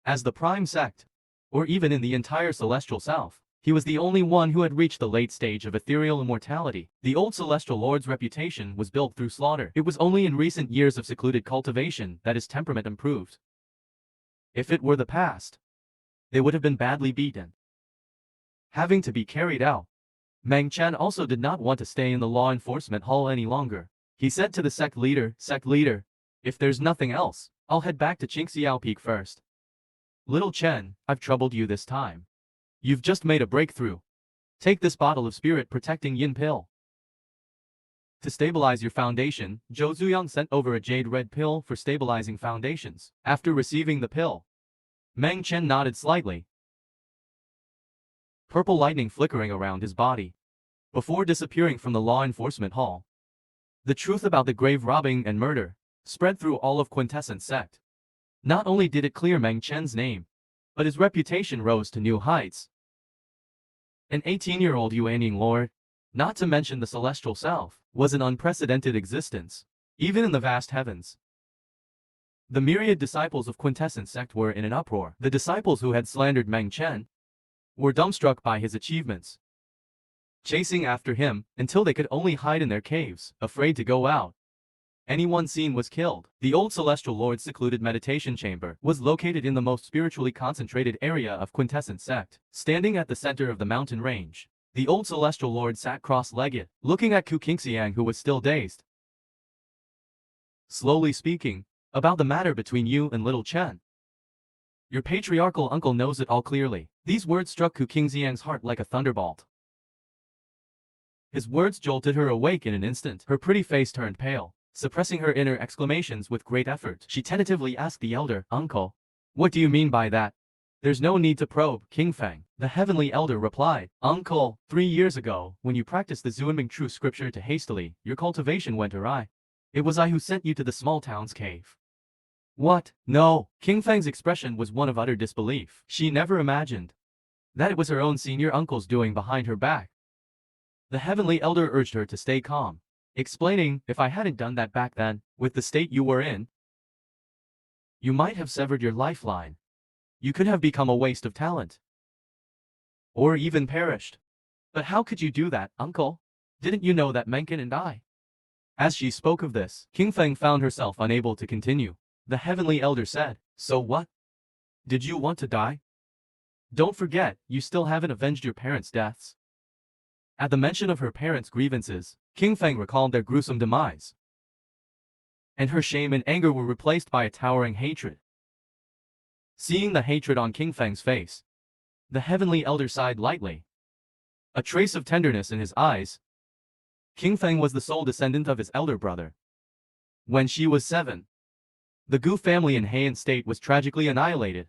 As the prime sect, or even in the entire celestial south, he was the only one who had reached the late stage of ethereal immortality. The old celestial lord's reputation was built through slaughter. It was only in recent years of secluded cultivation that his temperament improved. If it were the past, they would have been badly beaten, having to be carried out. Meng Chen also did not want to stay in the law enforcement hall any longer. He said to the sect leader, if there's nothing else, I'll head back to Qingxiao Peak first. Little Chen, I've troubled you this time. You've just made a breakthrough. Take this bottle of spirit protecting yin pill. To stabilize your foundation, Zhou Zuyang sent over a jade red pill for stabilizing foundations. After receiving the pill, Meng Chen nodded slightly, purple lightning flickering around his body, before disappearing from the law enforcement hall. The truth about the grave robbing and murder spread through all of Quintessence Sect. Not only did it clear Meng Chen's name, but his reputation rose to new heights. An 18-year-old Yuan Ying lord, not to mention the celestial south, was an unprecedented existence, even in the vast heavens. The myriad disciples of Quintessence Sect were in an uproar. The disciples who had slandered Meng Chen were dumbstruck by his achievements, chasing after him until they could only hide in their caves, afraid to go out. Anyone seen was killed. The old celestial lord's secluded meditation chamber was located in the most spiritually concentrated area of Quintessence Sect. Standing at the center of the mountain range, the old celestial lord sat cross-legged, looking at Gu Qingxiang, who was still dazed. Slowly speaking about the matter between you and little Chen. Your patriarchal uncle knows it all clearly. These words struck Gu Qingxiang's heart like a thunderbolt. His words jolted her awake in an instant. Her pretty face turned pale. Suppressing her inner exclamations with great effort, she tentatively asked the elder, Uncle, what do you mean by that? There's no need to probe, King Feng. The heavenly elder replied, Uncle, 3 years ago, when you practiced the Zuanming true scripture too hastily, your cultivation went awry. It was I who sent you to the small town's cave. What? No. King Feng's expression was one of utter disbelief. She never imagined that it was her own senior uncle's doing behind her back. The heavenly elder urged her to stay calm, explaining, if I hadn't done that back then, with the state you were in, you might have severed your lifeline. You could have become a waste of talent. Or even perished. But how could you do that, uncle? Didn't you know that Meng Chen and I? As she spoke of this, King Feng found herself unable to continue. The heavenly elder said, so what? Did you want to die? Don't forget, you still haven't avenged your parents' deaths. At the mention of her parents' grievances, King Feng recalled their gruesome demise. And her shame and anger were replaced by a towering hatred. Seeing the hatred on King Feng's face, the heavenly elder sighed lightly. A trace of tenderness in his eyes. King Feng was the sole descendant of his elder brother. When she was 7, the Gu family in Heian state was tragically annihilated.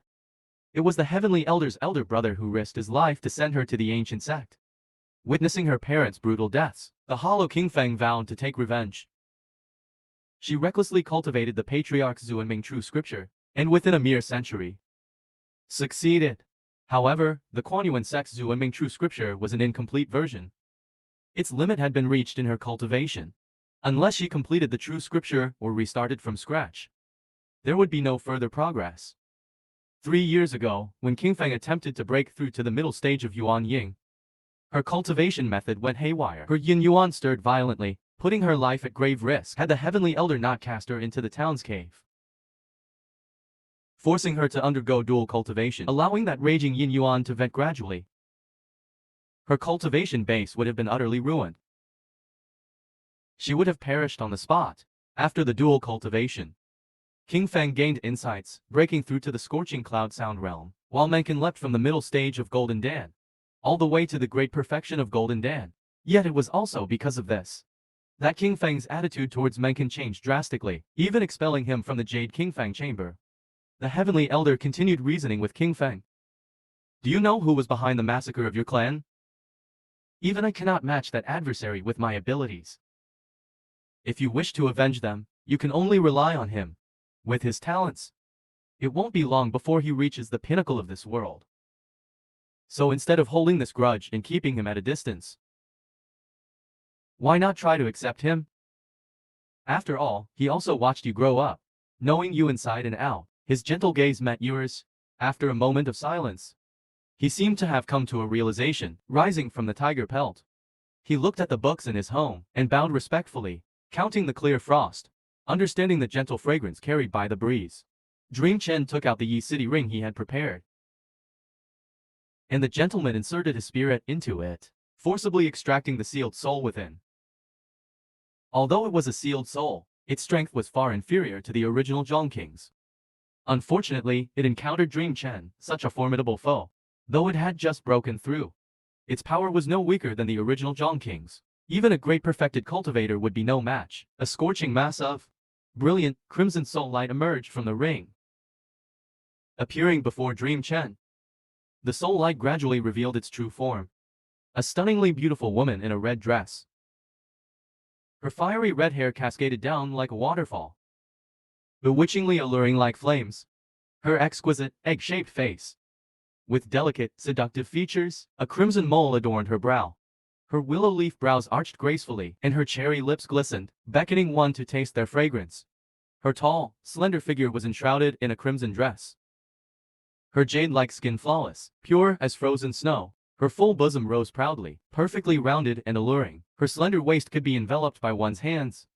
It was the heavenly elder's elder brother who risked his life to send her to the ancient sect. Witnessing her parents' brutal deaths, the hollow King Feng vowed to take revenge. She recklessly cultivated the patriarch's Reviewanime true scripture, and within a mere century, succeeded. However, the Qian Yuan Sect's Reviewanime true scripture was an incomplete version. Its limit had been reached in her cultivation. Unless she completed the true scripture or restarted from scratch, there would be no further progress. 3 years ago, when King Feng attempted to break through to the middle stage of Yuan Ying, her cultivation method went haywire. Her Yin Yuan stirred violently, putting her life at grave risk had the heavenly elder not cast her into the town's cave, forcing her to undergo dual cultivation, allowing that raging Yin Yuan to vent gradually. Her cultivation base would have been utterly ruined. She would have perished on the spot. After the dual cultivation, King Feng gained insights, breaking through to the scorching cloud sound realm, while Meng Chen leapt from the middle stage of Golden Dan, all the way to the great perfection of Golden Dan. Yet it was also because of this that King Feng's attitude towards Meng Chen changed drastically, even expelling him from the Jade King Feng chamber. The heavenly elder continued reasoning with King Feng. Do you know who was behind the massacre of your clan? Even I cannot match that adversary with my abilities. If you wish to avenge them, you can only rely on him. With his talents, it won't be long before he reaches the pinnacle of this world. So instead of holding this grudge and keeping him at a distance, why not try to accept him? After all, he also watched you grow up, knowing you inside and out. His gentle gaze met yours. After a moment of silence, he seemed to have come to a realization, rising from the tiger pelt. He looked at the books in his home and bowed respectfully, counting the clear frost, understanding the gentle fragrance carried by the breeze. Dream Chen took out the Yi City ring he had prepared, and the gentleman inserted his spirit into it, forcibly extracting the sealed soul within. Although it was a sealed soul, its strength was far inferior to the original Zhong King's. Unfortunately, it encountered Dream Chen, such a formidable foe. Though it had just broken through, its power was no weaker than the original Zhong King's. Even a great perfected cultivator would be no match. A scorching mass of brilliant, crimson soul light emerged from the ring, appearing before Dream Chen. The soul light gradually revealed its true form. A stunningly beautiful woman in a red dress. Her fiery red hair cascaded down like a waterfall, bewitchingly alluring like flames. Her exquisite, egg-shaped face, with delicate, seductive features, a crimson mole adorned her brow. Her willow leaf brows arched gracefully, and her cherry lips glistened, beckoning one to taste their fragrance. Her tall, slender figure was enshrouded in a crimson dress, her jade-like skin flawless, pure as frozen snow. Her full bosom rose proudly, perfectly rounded and alluring. Her slender waist could be enveloped by one's hands,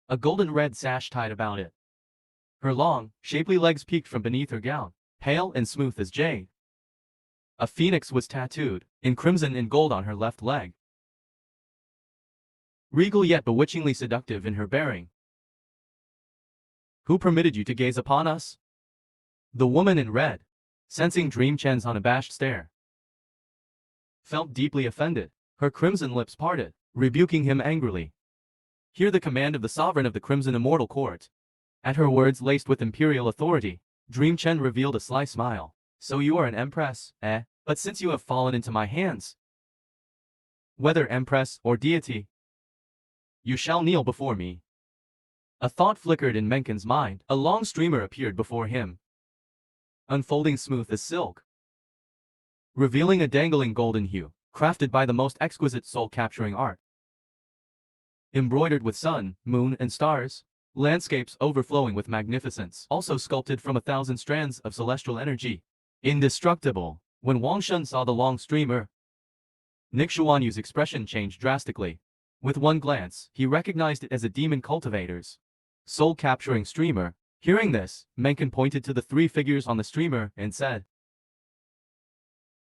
a golden red sash tied about it. Her long, shapely legs peeked from beneath her gown, pale and smooth as jade. A phoenix was tattooed, in crimson and gold on her left leg. Regal yet bewitchingly seductive in her bearing. Who permitted you to gaze upon us? The woman in red, sensing Dream Chen's unabashed stare, felt deeply offended. Her crimson lips parted, rebuking him angrily. Hear the command of the sovereign of the Crimson Immortal Court. At her words laced with imperial authority, Dream Chen revealed a sly smile. So you are an empress, eh? But since you have fallen into my hands, whether empress or deity, you shall kneel before me. A thought flickered in Meng Chen's mind. A long streamer appeared before him, unfolding smooth as silk, revealing a dangling golden hue, crafted by the most exquisite soul-capturing art. Embroidered with sun, moon, and stars, landscapes overflowing with magnificence, also sculpted from 1,000 strands of celestial energy. Indestructible. When Wang Shun saw the long streamer, Nixuanyu's expression changed drastically. With one glance, he recognized it as a demon cultivator's soul-capturing streamer. Hearing this, Meng Chen pointed to the 3 figures on the streamer and said,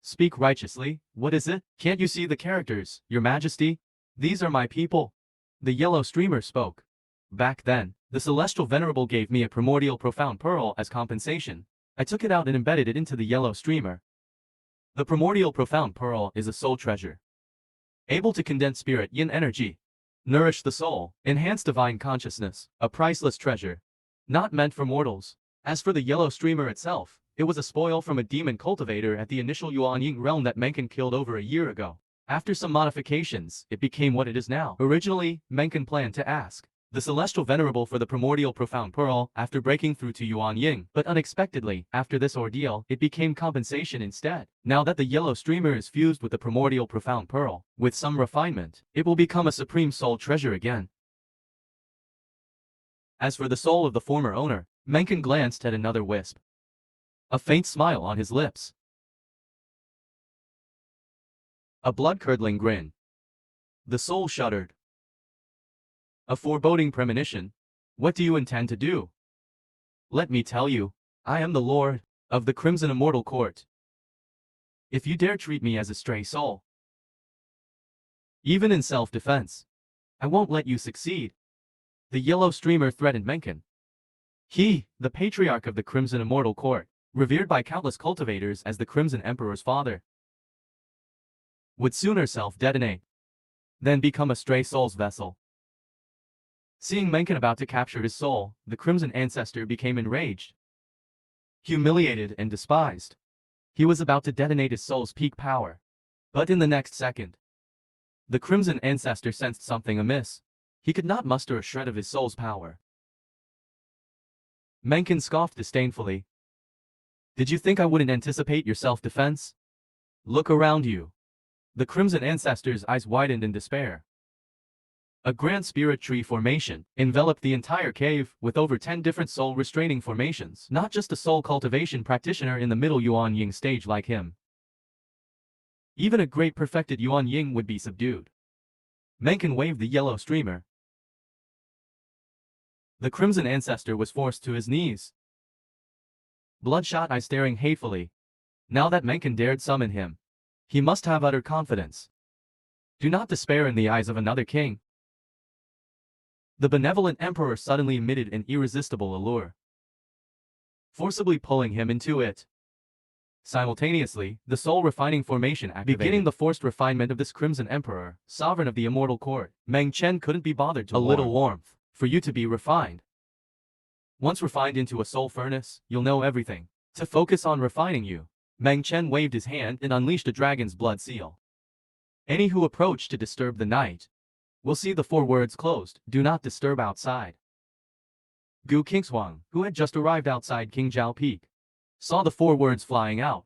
"Speak righteously, what is it? Can't you see the characters, your majesty? These are my people." The yellow streamer spoke. "Back then, the celestial venerable gave me a primordial profound pearl as compensation. I took it out and embedded it into the yellow streamer. The primordial profound pearl is a soul treasure, able to condense spirit yin energy, nourish the soul, enhance divine consciousness, a priceless treasure, not meant for mortals." As for the yellow streamer itself, it was a spoil from a demon cultivator at the initial Yuan Ying realm that Meng Chen killed over a year ago. After some modifications, it became what it is now. Originally, Meng Chen planned to ask the celestial venerable for the primordial profound pearl after breaking through to Yuan Ying, but unexpectedly, after this ordeal, it became compensation instead. Now that the yellow streamer is fused with the primordial profound pearl, with some refinement, it will become a supreme soul treasure again. As for the soul of the former owner, Meng Chen glanced at another wisp, a faint smile on his lips, a blood-curdling grin. The soul shuddered. A foreboding premonition. "What do you intend to do?" "Let me tell you, I am the lord of the Crimson Immortal Court. If you dare treat me as a stray soul, even in self-defense, I won't let you succeed." The yellow streamer threatened Meng Chen. He, the patriarch of the Crimson Immortal Court, revered by countless cultivators as the Crimson Emperor's father, would sooner self-detonate than become a stray soul's vessel. Seeing Meng Chen about to capture his soul, the Crimson Ancestor became enraged, humiliated and despised. He was about to detonate his soul's peak power. But in the next second, the Crimson Ancestor sensed something amiss. He could not muster a shred of his soul's power. Meng Chen scoffed disdainfully. "Did you think I wouldn't anticipate your self-defense? Look around you." The Crimson Ancestor's eyes widened in despair. A grand spirit tree formation enveloped the entire cave with over 10 different soul-restraining formations. Not just a soul cultivation practitioner in the middle Yuan Ying stage like him. Even a great perfected Yuan Ying would be subdued. Meng Chen waved the yellow streamer. The Crimson Ancestor was forced to his knees, bloodshot eyes staring hatefully. Now that Meng Chen dared summon him, he must have utter confidence. Do not despair in the eyes of another king. The benevolent emperor suddenly emitted an irresistible allure, forcibly pulling him into it. Simultaneously, the soul-refining formation activated, beginning the forced refinement of this Crimson Emperor, sovereign of the Immortal Court. Meng Chen couldn't be bothered to little warmth. For you to be refined. Once refined into a soul furnace, you'll know everything. To focus on refining you, Meng Chen waved his hand and unleashed a dragon's blood seal. Any who approach to disturb the night will see the 4 words closed, "Do not disturb outside." Gu Qingshuang, who had just arrived outside Qingzhou Peak, saw the 4 words flying out.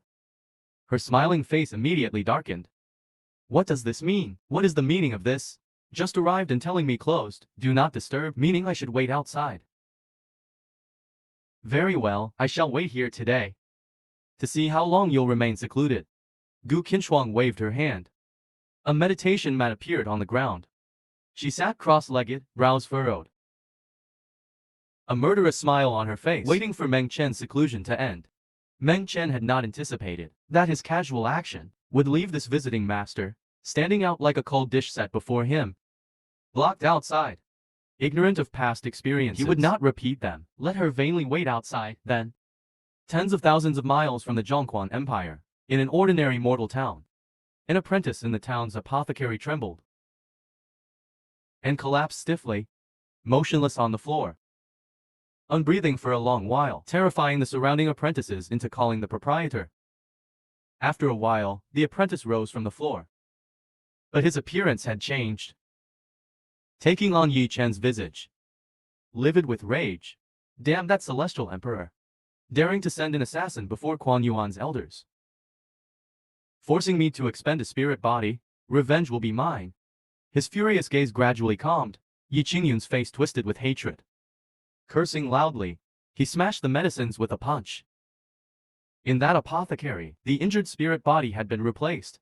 Her smiling face immediately darkened. What does this mean? What is the meaning of this? Just arrived and telling me closed, "Do not disturb," meaning I should wait outside. Very well, I shall wait here today, to see how long you'll remain secluded. Gu Qingshuang waved her hand. A meditation mat appeared on the ground. She sat cross-legged, brows furrowed, a murderous smile on her face, waiting for Meng Chen's seclusion to end. Meng Chen had not anticipated that his casual action would leave this visiting master standing out like a cold dish set before him, blocked outside. Ignorant of past experiences, he would not repeat them. Let her vainly wait outside, then. Tens of thousands of miles from the Zhongquan Empire, in an ordinary mortal town, an apprentice in the town's apothecary trembled and collapsed stiffly, motionless on the floor, unbreathing for a long while, terrifying the surrounding apprentices into calling the proprietor. After a while, the apprentice rose from the floor. But his appearance had changed, taking on Yi Chen's visage. livid with rage. Damn that celestial emperor. Daring to send an assassin before Qian Yuan's elders. Forcing me to expend a spirit body, revenge will be mine. His furious gaze gradually calmed, Yi Qingyun's face twisted with hatred. Cursing loudly, he smashed the medicines with a punch. In that apothecary, the injured spirit body had been replaced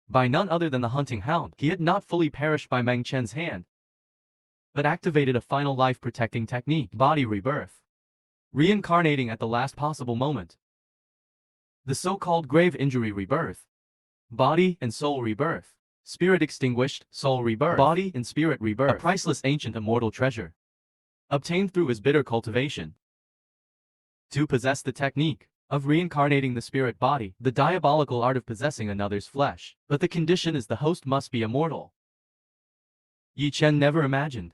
by none other than the hunting hound. He had not fully perished by Meng Chen's hand, but activated a final life-protecting technique, body rebirth, reincarnating at the last possible moment. The so-called grave injury rebirth, body and soul rebirth, spirit extinguished, soul rebirth, body and spirit rebirth, a priceless ancient immortal treasure, obtained through his bitter cultivation. To possess the technique of reincarnating the spirit body, the diabolical art of possessing another's flesh, but the condition is the host must be immortal. Yi Chen never imagined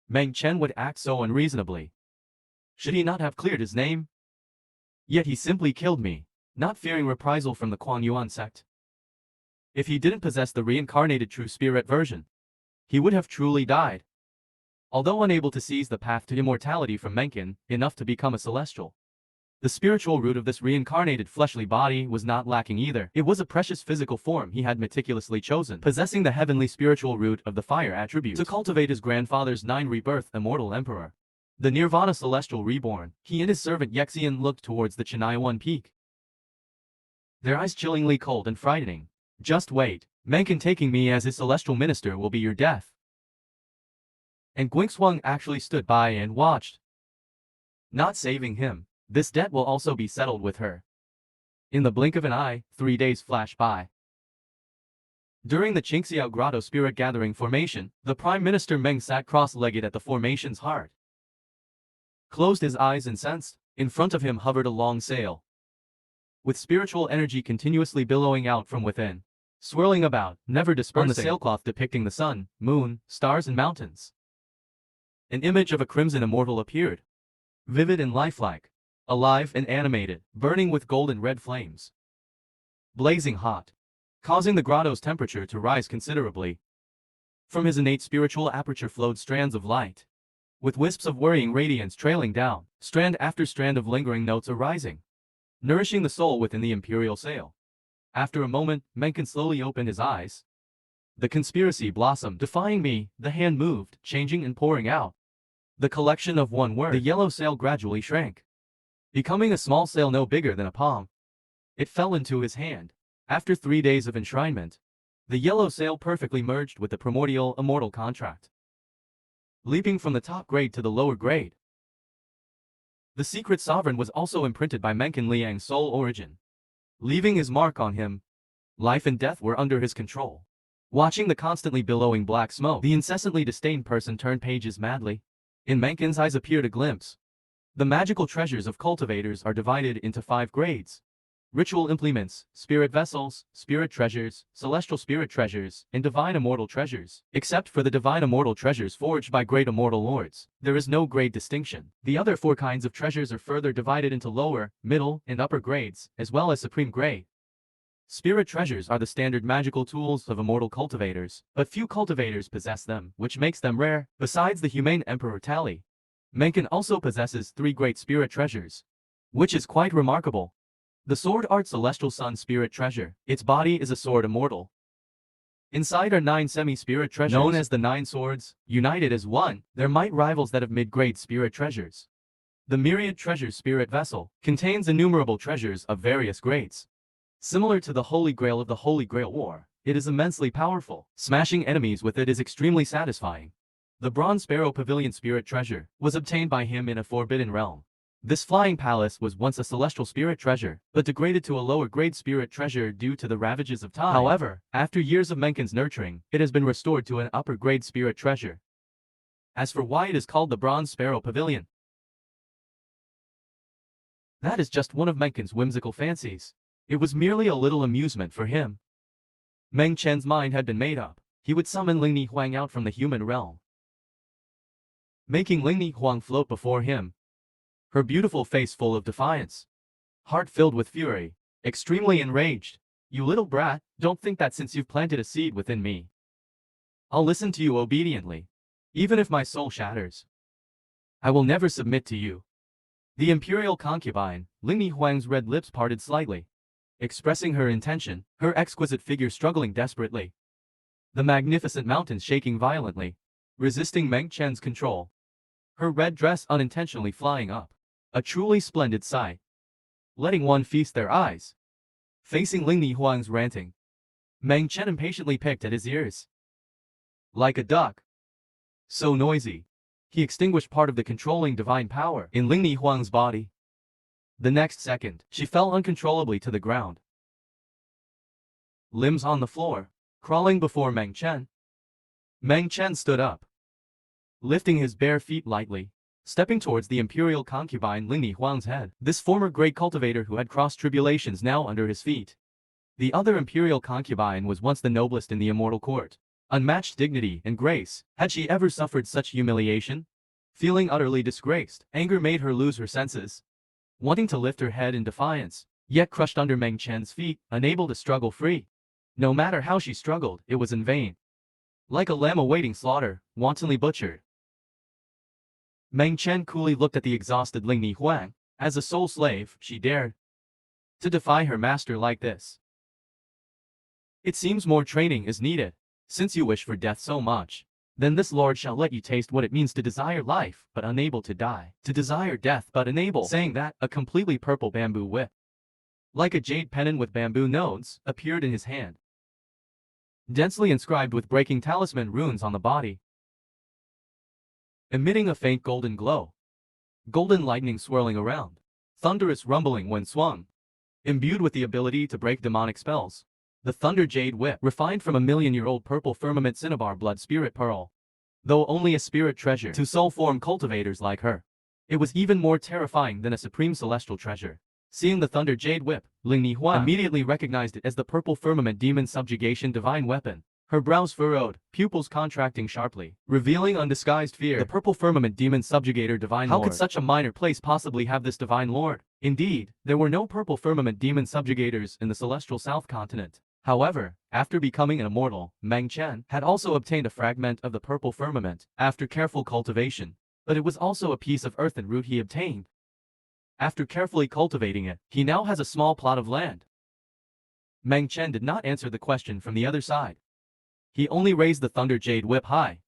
Meng Chen would act so unreasonably. Should he not have cleared his name? Yet he simply killed me, not fearing reprisal from the Qian Yuan Sect. If he didn't possess the reincarnated true spirit version, he would have truly died. Although unable to seize the path to immortality from Mencken, enough to become a celestial, the spiritual root of this reincarnated fleshly body was not lacking either. It was a precious physical form he had meticulously chosen, possessing the heavenly spiritual root of the fire attribute. To cultivate his grandfather's 9 rebirth immortal emperor, the Nirvana celestial reborn, he and his servant Yexian looked towards the Qian peak, their eyes chillingly cold and frightening. Just wait, Mencken taking me as his celestial minister will be your death. And Guingshuang actually stood by and watched. Not saving him, this debt will also be settled with her. In the blink of an eye, 3 days flashed by. During the Qingxiao Grotto spirit gathering formation, the Prime Minister Meng sat cross-legged at the formation's heart. Closed his eyes and sensed, in front of him hovered a long sail, with spiritual energy continuously billowing out from within, swirling about, never dispersing, on the sailcloth depicting the sun, moon, stars and mountains. An image of a crimson immortal appeared, vivid and lifelike, alive and animated, burning with golden red flames, blazing hot, causing the grotto's temperature to rise considerably. From his innate spiritual aperture flowed strands of light, with wisps of worrying radiance trailing down, strand after strand of lingering notes arising, nourishing the soul within the imperial sail. After a moment, Mencken slowly opened his eyes. The conspiracy blossomed, defying me. The hand moved, changing and pouring out. The collection of one word. The yellow sail gradually shrank, becoming a small sail no bigger than a palm. It fell into his hand. After 3 days of enshrinement, the yellow sail perfectly merged with the primordial immortal contract, leaping from the top grade to the lower grade. The secret sovereign was also imprinted by Mencken Liang's soul origin, leaving his mark on him. Life and death were under his control. Watching the constantly billowing black smoke, the incessantly disdained person turned pages madly. In Mencken's eyes appeared a glimpse. The magical treasures of cultivators are divided into 5 grades: ritual implements, spirit vessels, spirit treasures, celestial spirit treasures, and divine immortal treasures. Except for the divine immortal treasures forged by great immortal lords, there is no grade distinction. The other 4 kinds of treasures are further divided into lower, middle, and upper grades, as well as supreme grade. Spirit treasures are the standard magical tools of immortal cultivators, but few cultivators possess them, which makes them rare. Besides the humane Emperor Tali, Mencken also possesses 3 great spirit treasures, which is quite remarkable. The Sword Art Celestial Sun Spirit Treasure. Its body is a sword immortal. Inside are 9 semi-spirit treasures, known as the 9 swords, united as one. Their might rivals that of mid-grade spirit treasures. The Myriad Treasures Spirit Vessel contains innumerable treasures of various grades. Similar to the Holy Grail of the Holy Grail War, it is immensely powerful. Smashing enemies with it is extremely satisfying. The Bronze Sparrow Pavilion Spirit Treasure was obtained by him in a forbidden realm. This flying palace was once a celestial spirit treasure, but degraded to a lower grade spirit treasure due to the ravages of time. However, after years of Mencken's nurturing, it has been restored to an upper grade spirit treasure. As for why it is called the Bronze Sparrow Pavilion, that is just one of Mencken's whimsical fancies. It was merely a little amusement for him. Meng Chen's mind had been made up. He would summon Lingni Huang out from the human realm, making Lingni Huang float before him, her beautiful face full of defiance, heart filled with fury, extremely enraged. You little brat, don't think that since you've planted a seed within me, I'll listen to you obediently. Even if my soul shatters, I will never submit to you. The imperial concubine, Lingyi Huang's red lips parted slightly, expressing her intention, her exquisite figure struggling desperately. The magnificent mountains shaking violently, resisting Meng Chen's control. Her red dress unintentionally flying up. A truly splendid sight. Letting one feast their eyes. Facing Lingyi Huang's ranting, Meng Chen impatiently picked at his ears. Like a duck. So noisy. He extinguished part of the controlling divine power in Lingyi Huang's body. The next second, she fell uncontrollably to the ground. Limbs on the floor, crawling before Meng Chen. Meng Chen stood up, lifting his bare feet lightly, stepping towards the imperial concubine Lingyi Huang's head. This former great cultivator who had crossed tribulations now under his feet. The other imperial concubine was once the noblest in the immortal court. Unmatched dignity and grace. Had she ever suffered such humiliation? Feeling utterly disgraced, anger made her lose her senses. Wanting to lift her head in defiance, yet crushed under Meng Chen's feet, unable to struggle free. No matter how she struggled, it was in vain. Like a lamb awaiting slaughter, wantonly butchered. Meng Chen coolly looked at the exhausted Lingyi Huang. As a sole slave, she dared to defy her master like this. It seems more training is needed. Since you wish for death so much, then this lord shall let you taste what it means to desire life, but unable to die. To desire death, but unable. Saying that, a completely purple bamboo whip, like a jade pennon with bamboo nodes, appeared in his hand. Densely inscribed with breaking talisman runes on the body. Emitting a faint golden glow. Golden lightning swirling around. Thunderous rumbling when swung. Imbued with the ability to break demonic spells. The Thunder Jade Whip, refined from a million-year-old purple firmament cinnabar blood spirit pearl. Though only a spirit treasure to soul-form cultivators like her, it was even more terrifying than a supreme celestial treasure. Seeing the Thunder Jade Whip, Lingyi Huang immediately recognized it as the purple firmament demon subjugation divine weapon. Her brows furrowed, pupils contracting sharply, revealing undisguised fear. The purple firmament demon subjugator divine lord. How could such a minor place possibly have this divine lord? Indeed, there were no purple firmament demon subjugators in the celestial south continent. However, after becoming an immortal, Meng Chen had also obtained a fragment of the purple firmament after careful cultivation, but it was also a piece of earth and root he obtained. After carefully cultivating it, he now has a small plot of land. Meng Chen did not answer the question from the other side. He only raised the Thunder Jade Whip high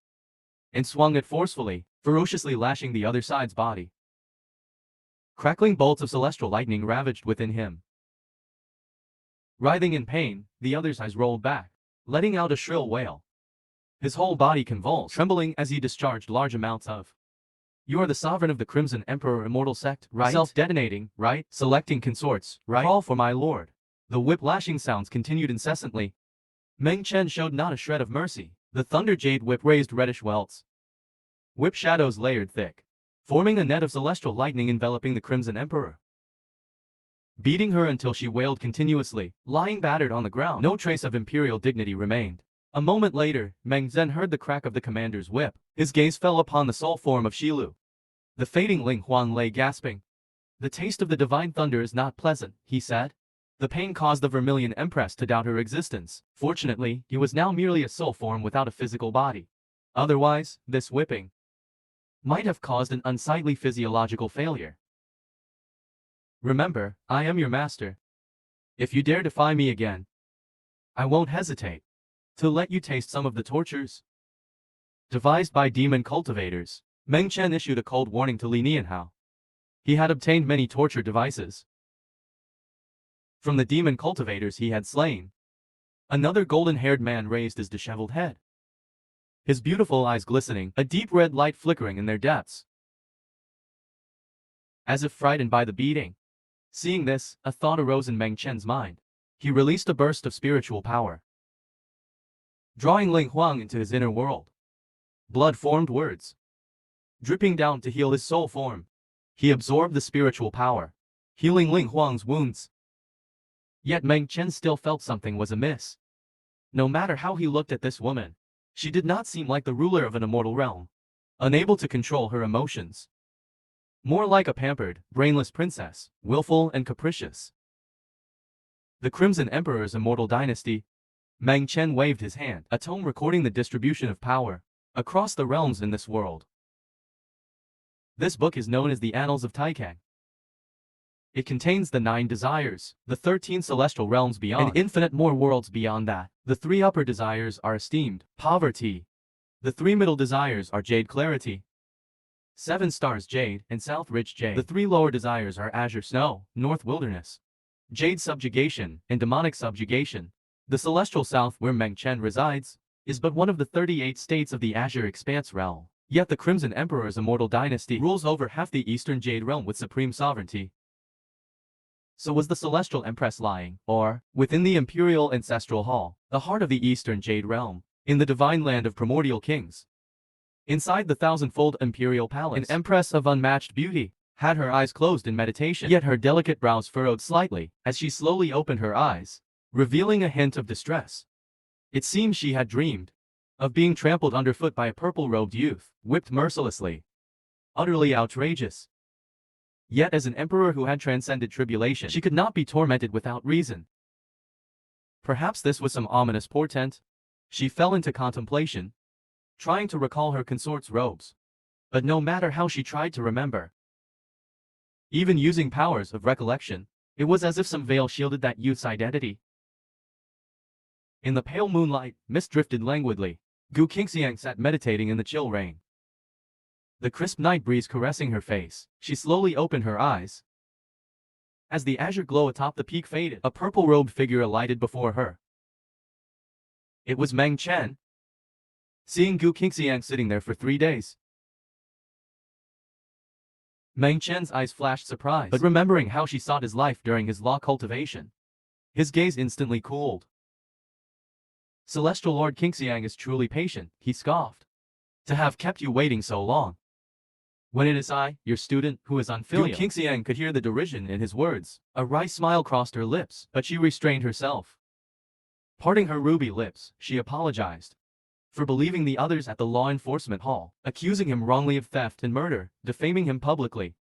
and swung it forcefully, ferociously lashing the other side's body. Crackling bolts of celestial lightning ravaged within him. Writhing in pain, the other's eyes rolled back, letting out a shrill wail. His whole body convulsed, trembling as he discharged large amounts of. You are the sovereign of the Crimson Emperor Immortal Sect, right? Self-detonating, right? Selecting consorts, right? Call for my lord. The whip-lashing sounds continued incessantly. Meng Chen showed not a shred of mercy. The Thunder Jade Whip raised reddish welts. Whip shadows layered thick, forming a net of celestial lightning enveloping the Crimson Emperor. Beating her until she wailed continuously, lying battered on the ground. No trace of imperial dignity remained. A moment later, Meng Chen heard the crack of the commander's whip. His gaze fell upon the soul form of Shilu. The fading Ling Huang lay gasping. The taste of the divine thunder is not pleasant, he said. The pain caused the Vermilion Empress to doubt her existence. Fortunately, he was now merely a soul form without a physical body. Otherwise, this whipping might have caused an unsightly physiological failure. Remember, I am your master. If you dare defy me again, I won't hesitate to let you taste some of the tortures devised by demon cultivators. Meng Chen issued a cold warning to Li Nianhao. He had obtained many torture devices from the demon cultivators he had slain. Another golden-haired man raised his disheveled head, his beautiful eyes glistening, a deep red light flickering in their depths, as if frightened by the beating. Seeing this, a thought arose in Meng Chen's mind. He released a burst of spiritual power, drawing Ling Huang into his inner world. Blood formed words, dripping down to heal his soul form. He absorbed the spiritual power, healing Ling Huang's wounds. Yet Meng Chen still felt something was amiss. No matter how he looked at this woman, she did not seem like the ruler of an immortal realm, unable to control her emotions. More like a pampered, brainless princess, willful and capricious. The Crimson Emperor's immortal dynasty. Meng Chen waved his hand, a tome recording the distribution of power. across the realms in this world. This book is known as the Annals of Taikang. It contains the 9 desires, the 13 celestial realms beyond, and infinite more worlds beyond that. The 3 upper desires are esteemed, poverty. The 3 middle desires are jade clarity, 7 stars jade, and south rich jade. The 3 lower desires are azure snow, north wilderness, jade subjugation, and demonic subjugation. The celestial south, where Meng Chen resides, is but one of the 38 states of the azure expanse realm. Yet the Crimson Emperor's immortal dynasty rules over half the eastern jade realm with supreme sovereignty. So was the Celestial Empress lying, or, within the Imperial Ancestral Hall, the heart of the Eastern Jade Realm, in the divine land of primordial kings? Inside the thousand-fold Imperial Palace, an Empress of unmatched beauty had her eyes closed in meditation, yet her delicate brows furrowed slightly as she slowly opened her eyes, revealing a hint of distress. It seemed she had dreamed of being trampled underfoot by a purple-robed youth, whipped mercilessly. Utterly outrageous. Yet as an emperor who had transcended tribulation, she could not be tormented without reason. Perhaps this was some ominous portent. She fell into contemplation, trying to recall her consort's robes. But no matter how she tried to remember, even using powers of recollection, it was as if some veil shielded that youth's identity. In the pale moonlight, mist drifted languidly. Gu Qingxiang sat meditating in the chill rain, the crisp night breeze caressing her face. She slowly opened her eyes. As the azure glow atop the peak faded, a purple-robed figure alighted before her. It was Meng Chen. Seeing Gu Qingxiang sitting there for 3 days, Meng Chen's eyes flashed surprise, but remembering how she sought his life during his law cultivation, his gaze instantly cooled. Celestial Lord Qingxiang is truly patient, he scoffed. To have kept you waiting so long, when it is I, your student, who is unfilial. Gu Qingxiang could hear the derision in his words. A wry smile crossed her lips, but she restrained herself. Parting her ruby lips, she apologized for believing the others at the law enforcement hall, accusing him wrongly of theft and murder, defaming him publicly.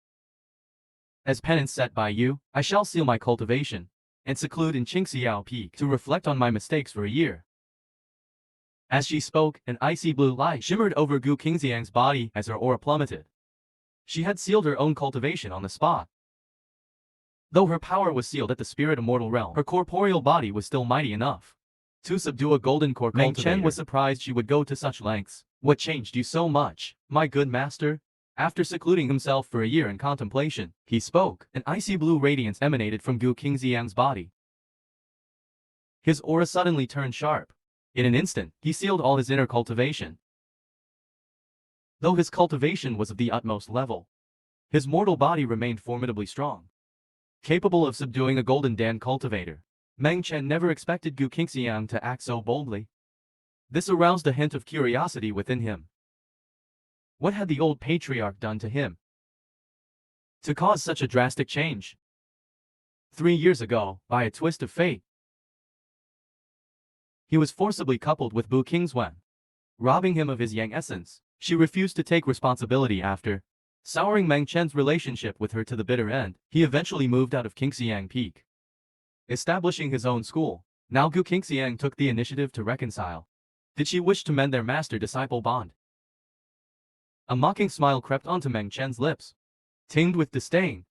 As penance set by you, I shall seal my cultivation and seclude in Qingxiao Peak to reflect on my mistakes for a year. As she spoke, an icy blue light shimmered over Gu Qingxiang's body as her aura plummeted. She had sealed her own cultivation on the spot. Though her power was sealed at the spirit immortal realm, her corporeal body was still mighty enough to subdue a golden core cultivator. Meng Chen was surprised she would go to such lengths. What changed you so much, my good master? After secluding himself for a year in contemplation, he spoke. An icy blue radiance emanated from Gu Qingxiang's body. His aura suddenly turned sharp. In an instant, he sealed all his inner cultivation. Though his cultivation was of the utmost level, his mortal body remained formidably strong, capable of subduing a golden Dan cultivator. Meng Chen never expected Gu Qingxiang to act so boldly. This aroused a hint of curiosity within him. What had the old patriarch done to him to cause such a drastic change? 3 years ago, by a twist of fate, he was forcibly coupled with Bu Qingzuan, robbing him of his yang essence. She refused to take responsibility after souring Meng Chen's relationship with her to the bitter end. He eventually moved out of Qingxiang Peak, establishing his own school. Now Gu Qingxiang took the initiative to reconcile. Did she wish to mend their master-disciple bond? A mocking smile crept onto Meng Chen's lips, tinged with disdain.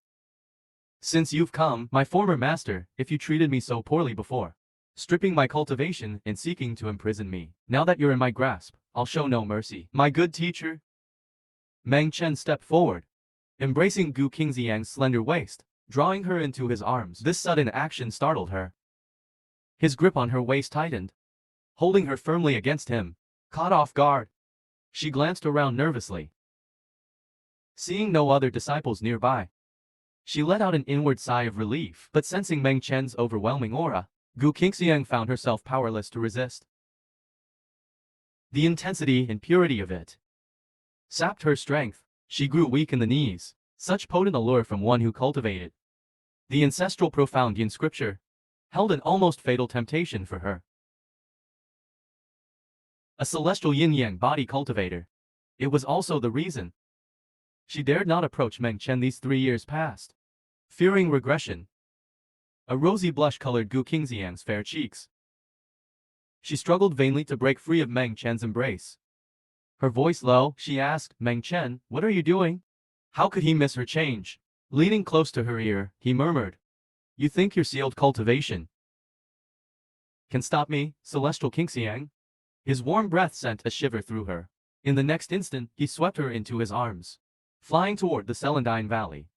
Since you've come, my former master, if you treated me so poorly before, stripping my cultivation and seeking to imprison me, now that you're in my grasp, I'll show no mercy. My good teacher. Meng Chen stepped forward, embracing Gu Qingxiang's slender waist, drawing her into his arms. This sudden action startled her. His grip on her waist tightened, holding her firmly against him. Caught off guard, she glanced around nervously. Seeing no other disciples nearby, she let out an inward sigh of relief, but sensing Meng Chen's overwhelming aura, Gu Qingxiang found herself powerless to resist. The intensity and purity of it sapped her strength. She grew weak in the knees. Such potent allure from one who cultivated the ancestral profound Yin scripture held an almost fatal temptation for her. A celestial yin-yang body cultivator. It was also the reason she dared not approach Meng Chen these 3 years past, fearing regression. A rosy blush colored Gu Qingxiang's fair cheeks. She struggled vainly to break free of Meng Chen's embrace. Her voice low, she asked, Meng Chen, what are you doing? How could he miss her change? Leaning close to her ear, he murmured. You think your sealed cultivation can stop me, celestial Qingxiang? His warm breath sent a shiver through her. In the next instant, he swept her into his arms, flying toward the Celandine Valley.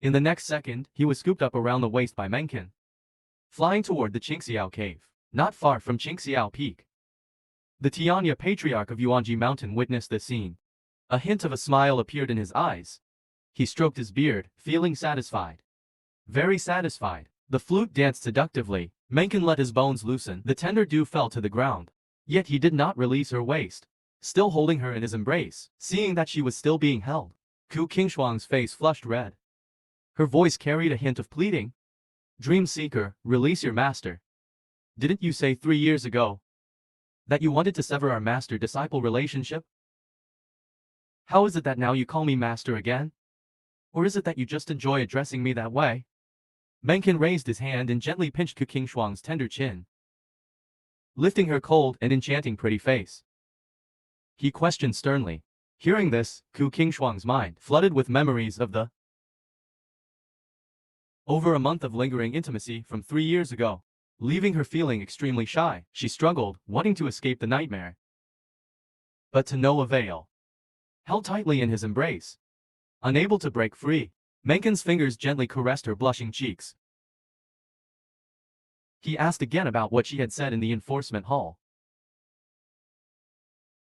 In the next second, he was scooped up around the waist by Meng Chen, flying toward the Qingxiao cave, not far from Qingxiao Peak. The Tianya patriarch of Yuanji Mountain witnessed the scene. A hint of a smile appeared in his eyes. He stroked his beard, feeling satisfied. Very satisfied. The flute danced seductively. Meng Chen let his bones loosen. The tender dew fell to the ground. Yet he did not release her waist, still holding her in his embrace. Seeing that she was still being held, Ku Qingshuang's face flushed red. Her voice carried a hint of pleading. Dream Seeker, release your master. Didn't you say 3 years ago that you wanted to sever our master-disciple relationship? How is it that now you call me master again? Or is it that you just enjoy addressing me that way? Meng Chen raised his hand and gently pinched Ku Qingshuang's tender chin, lifting her cold and enchanting pretty face. He questioned sternly. Hearing this, Ku Qingshuang's mind flooded with memories of the over a month of lingering intimacy from 3 years ago. Leaving her feeling extremely shy, she struggled, wanting to escape the nightmare, but to no avail. Held tightly in his embrace, unable to break free, Meng Chen's fingers gently caressed her blushing cheeks. He asked again about what she had said in the enforcement hall,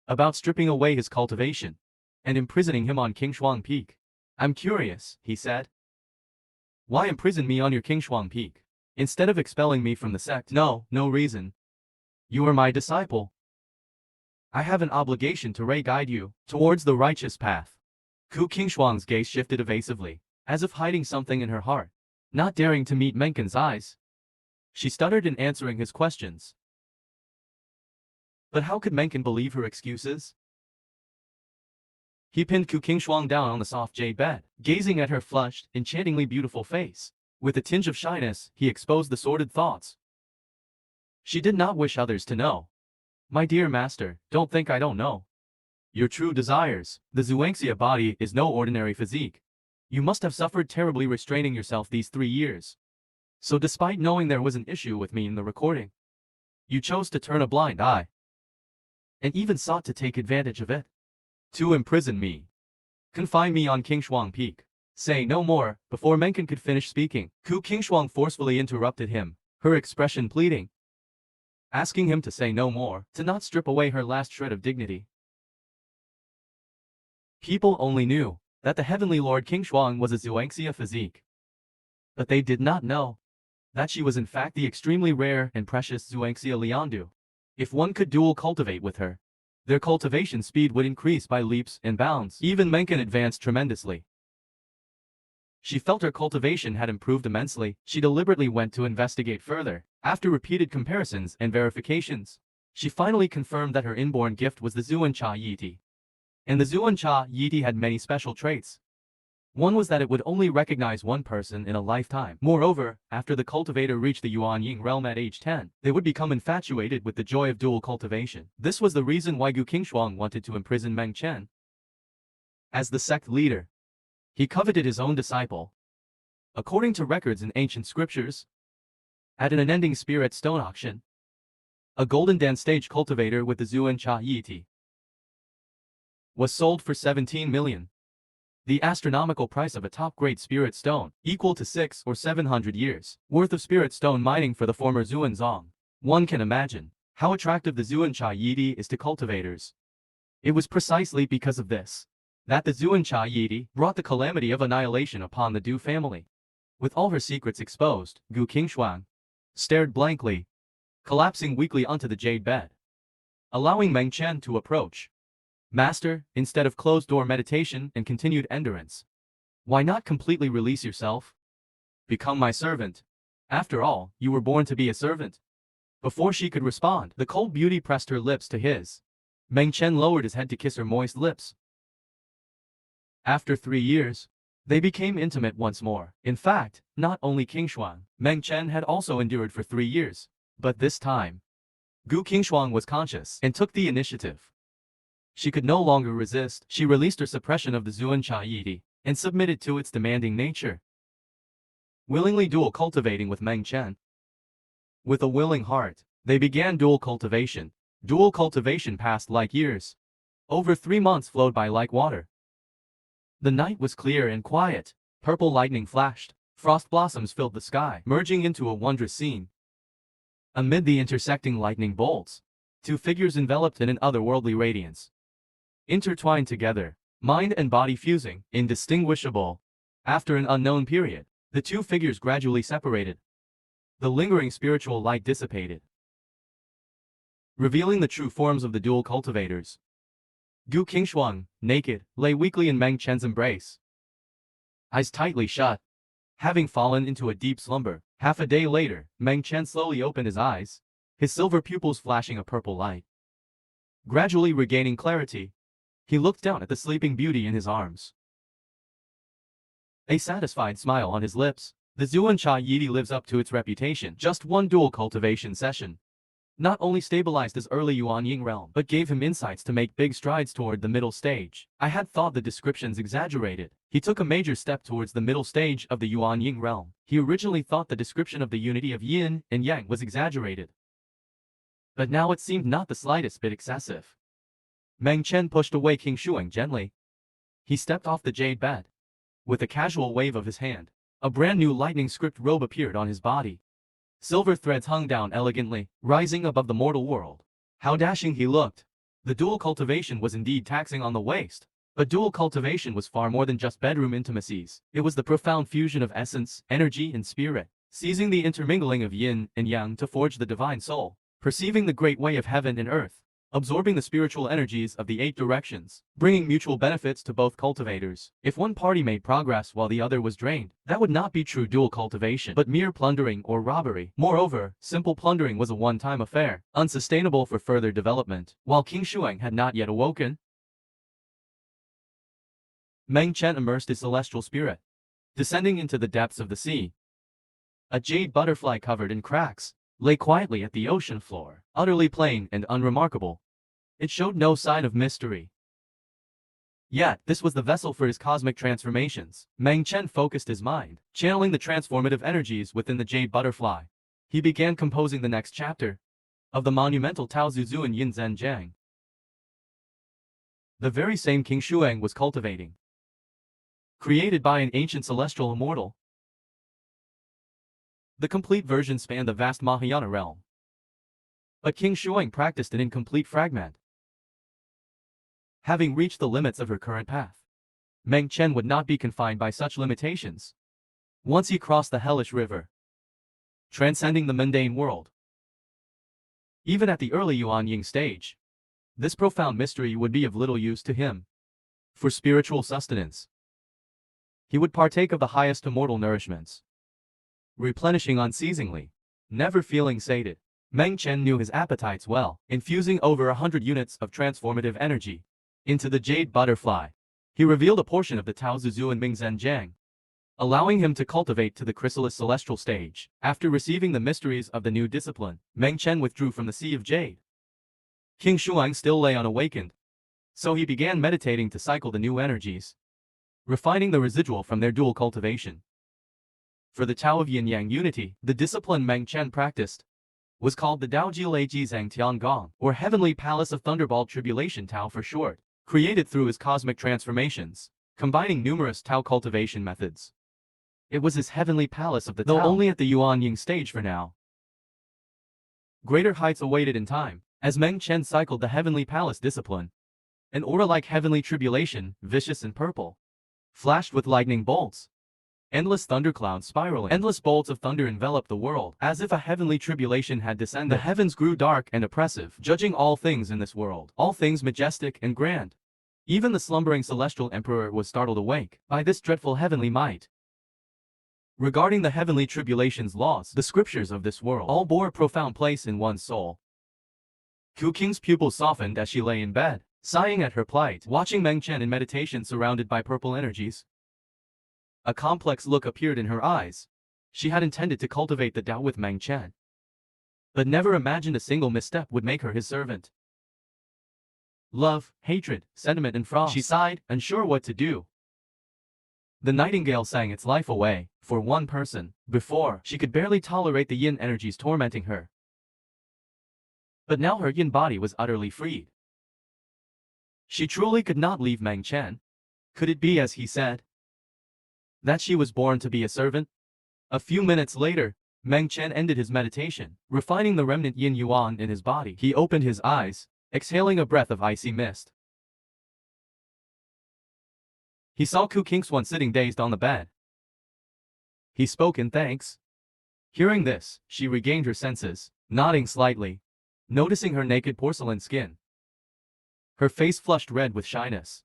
about stripping away his cultivation and imprisoning him on Qingshuang Peak. I'm curious, he said. Why imprison me on your Qingshuang Peak, instead of expelling me from the sect? No reason. You are my disciple. I have an obligation to guide you towards the righteous path. Ku Qingshuang's gaze shifted evasively, as if hiding something in her heart, not daring to meet Meng Chen's eyes. She stuttered in answering his questions. But how could Meng Chen believe her excuses? He pinned Ku Qingshuang down on the soft jade bed, gazing at her flushed, enchantingly beautiful face. With a tinge of shyness, he exposed the sordid thoughts she did not wish others to know. My dear master, don't think I don't know your true desires. The Zhuangxia body is no ordinary physique. You must have suffered terribly restraining yourself these 3 years. So despite knowing there was an issue with me in the recording, you chose to turn a blind eye, and even sought to take advantage of it, to imprison me, confine me on Qingshuang Peak. Say no more. Before Meng Chen could finish speaking, Ku Qingshuang forcefully interrupted him, her expression pleading, asking him to say no more, to not strip away her last shred of dignity. People only knew that the heavenly Lord Qingshuang was a Zhuangxia physique, but they did not know that she was in fact the extremely rare and precious Zhuangxia Liandu. If one could dual cultivate with her, their cultivation speed would increase by leaps and bounds. Even Meng Chen advanced tremendously. She felt her cultivation had improved immensely. She deliberately went to investigate further. After repeated comparisons and verifications, she finally confirmed that her inborn gift was the Zhuancha Yiti. And the Zhuancha Yiti had many special traits. One was that it would only recognize one person in a lifetime. Moreover, after the cultivator reached the Yuan Ying realm at age 10, they would become infatuated with the joy of dual cultivation. This was the reason why Ku Qingshuang wanted to imprison Meng Chen as the sect leader. He coveted his own disciple. According to records in ancient scriptures, at an unending spirit stone auction, a golden dance stage cultivator with the Zhuancha Yiti was sold for 17 million. The astronomical price of a top-grade spirit stone, equal to 600 or 700 years worth of spirit stone mining for the former Zhuanzong. One can imagine how attractive the Zhuancha Yiti is to cultivators. It was precisely because of this that the Zhuancha Yiti brought the calamity of annihilation upon the Du family. With all her secrets exposed, Ku Qingshuang stared blankly, collapsing weakly onto the jade bed, allowing Meng Chen to approach. Master, instead of closed-door meditation and continued endurance, why not completely release yourself? Become my servant. After all, you were born to be a servant. Before she could respond, the cold beauty pressed her lips to his. Meng Chen lowered his head to kiss her moist lips. After 3 years, they became intimate once more. In fact, not only Qingshuang, Meng Chen had also endured for 3 years. But this time, Gu Qingshuang was conscious and took the initiative. She could no longer resist. She released her suppression of the Zuan Cha Yi and submitted to its demanding nature, willingly dual cultivating with Meng Chen. With a willing heart, they began dual cultivation. Dual cultivation passed like years. Over 3 months flowed by like water. The night was clear and quiet. Purple lightning flashed. Frost blossoms filled the sky, merging into a wondrous scene. Amid the intersecting lightning bolts, 2 figures enveloped in an otherworldly radiance, intertwined together, mind and body fusing, indistinguishable. After an unknown period, the 2 figures gradually separated. The lingering spiritual light dissipated, revealing the true forms of the dual cultivators. Gu Qingshuang, naked, lay weakly in Meng Chen's embrace, eyes tightly shut, having fallen into a deep slumber. Half a day later, Meng Chen slowly opened his eyes, his silver pupils flashing a purple light. Gradually regaining clarity, he looked down at the sleeping beauty in his arms, a satisfied smile on his lips. The Zuan Cha Yi lives up to its reputation. Just one dual cultivation session not only stabilized his early Yuan Ying realm, but gave him insights to make big strides toward the middle stage. I had thought the descriptions exaggerated. He took a major step towards the middle stage of the Yuan Ying realm. He originally thought the description of the unity of yin and yang was exaggerated, but now it seemed not the slightest bit excessive. Meng Chen pushed away Qingshuang gently. He stepped off the jade bed. With a casual wave of his hand, a brand new lightning script robe appeared on his body. Silver threads hung down elegantly, rising above the mortal world. How dashing he looked! The dual cultivation was indeed taxing on the waist. But dual cultivation was far more than just bedroom intimacies. It was the profound fusion of essence, energy, and spirit, seizing the intermingling of yin and yang to forge the divine soul, perceiving the great way of heaven and earth, absorbing the spiritual energies of the 8 directions, bringing mutual benefits to both cultivators. If one party made progress while the other was drained, that would not be true dual cultivation, but mere plundering or robbery. Moreover, simple plundering was a one-time affair, unsustainable for further development. While Qingshuang had not yet awoken, Meng Chen immersed his celestial spirit, descending into the depths of the sea. A jade butterfly covered in cracks lay quietly at the ocean floor, utterly plain and unremarkable. It showed no sign of mystery. Yet, this was the vessel for his cosmic transformations. Meng Chen focused his mind, channeling the transformative energies within the jade butterfly. He began composing the next chapter of the monumental Tao Zuzu and Yin Zhen Jiang. The very same Qingshuang was cultivating, created by an ancient celestial immortal. The complete version spanned the vast Mahayana realm, but Qingshuang practiced an incomplete fragment. Having reached the limits of her current path, Meng Chen would not be confined by such limitations. Once he crossed the hellish river, transcending the mundane world, even at the early Yuan Ying stage, this profound mystery would be of little use to him. For spiritual sustenance, he would partake of the highest immortal nourishments, replenishing unceasingly, never feeling sated. Meng Chen knew his appetites well, infusing over 100 units of transformative energy into the jade butterfly. He revealed a portion of the Tao Zuzu and Ming Zhen Jiang, allowing him to cultivate to the chrysalis celestial stage. After receiving the mysteries of the new discipline, Meng Chen withdrew from the Sea of Jade. Qingshuang still lay unawakened, so he began meditating to cycle the new energies, refining the residual from their dual cultivation. For the Tao of Yin-Yang unity, the discipline Meng Chen practiced was called the Daoji Lei Jizang Tiangong, or Heavenly Palace of Thunderball Tribulation Tao for short, created through his cosmic transformations, combining numerous Tao cultivation methods. It was his heavenly palace of the Tao, though only at the Yuan Ying stage for now. Greater heights awaited in time, as Meng Chen cycled the heavenly palace discipline. An aura-like heavenly tribulation, vicious and purple, flashed with lightning bolts. Endless thunderclouds spiraling. Endless bolts of thunder enveloped the world, as if a heavenly tribulation had descended. The heavens grew dark and oppressive, judging all things in this world, all things majestic and grand. Even the slumbering celestial emperor was startled awake by this dreadful heavenly might. Regarding the heavenly tribulation's laws, the scriptures of this world all bore a profound place in one's soul. Ku Qing's pupils softened as she lay in bed, sighing at her plight, watching Meng Chen in meditation surrounded by purple energies. A complex look appeared in her eyes. She had intended to cultivate the Tao with Meng Chen, but never imagined a single misstep would make her his servant. Love, hatred, sentiment and frost. She sighed, unsure what to do. The nightingale sang its life away, for one person. Before, she could barely tolerate the yin energies tormenting her. But now her yin body was utterly freed. She truly could not leave Meng Chen. Could it be as he said? That she was born to be a servant? A few minutes later, Meng Chen ended his meditation, refining the remnant yin yuan in his body. He opened his eyes, exhaling a breath of icy mist. He saw Ku Kingswan sitting dazed on the bed. He spoke in thanks. Hearing this, she regained her senses, nodding slightly, noticing her naked porcelain skin. Her face flushed red with shyness.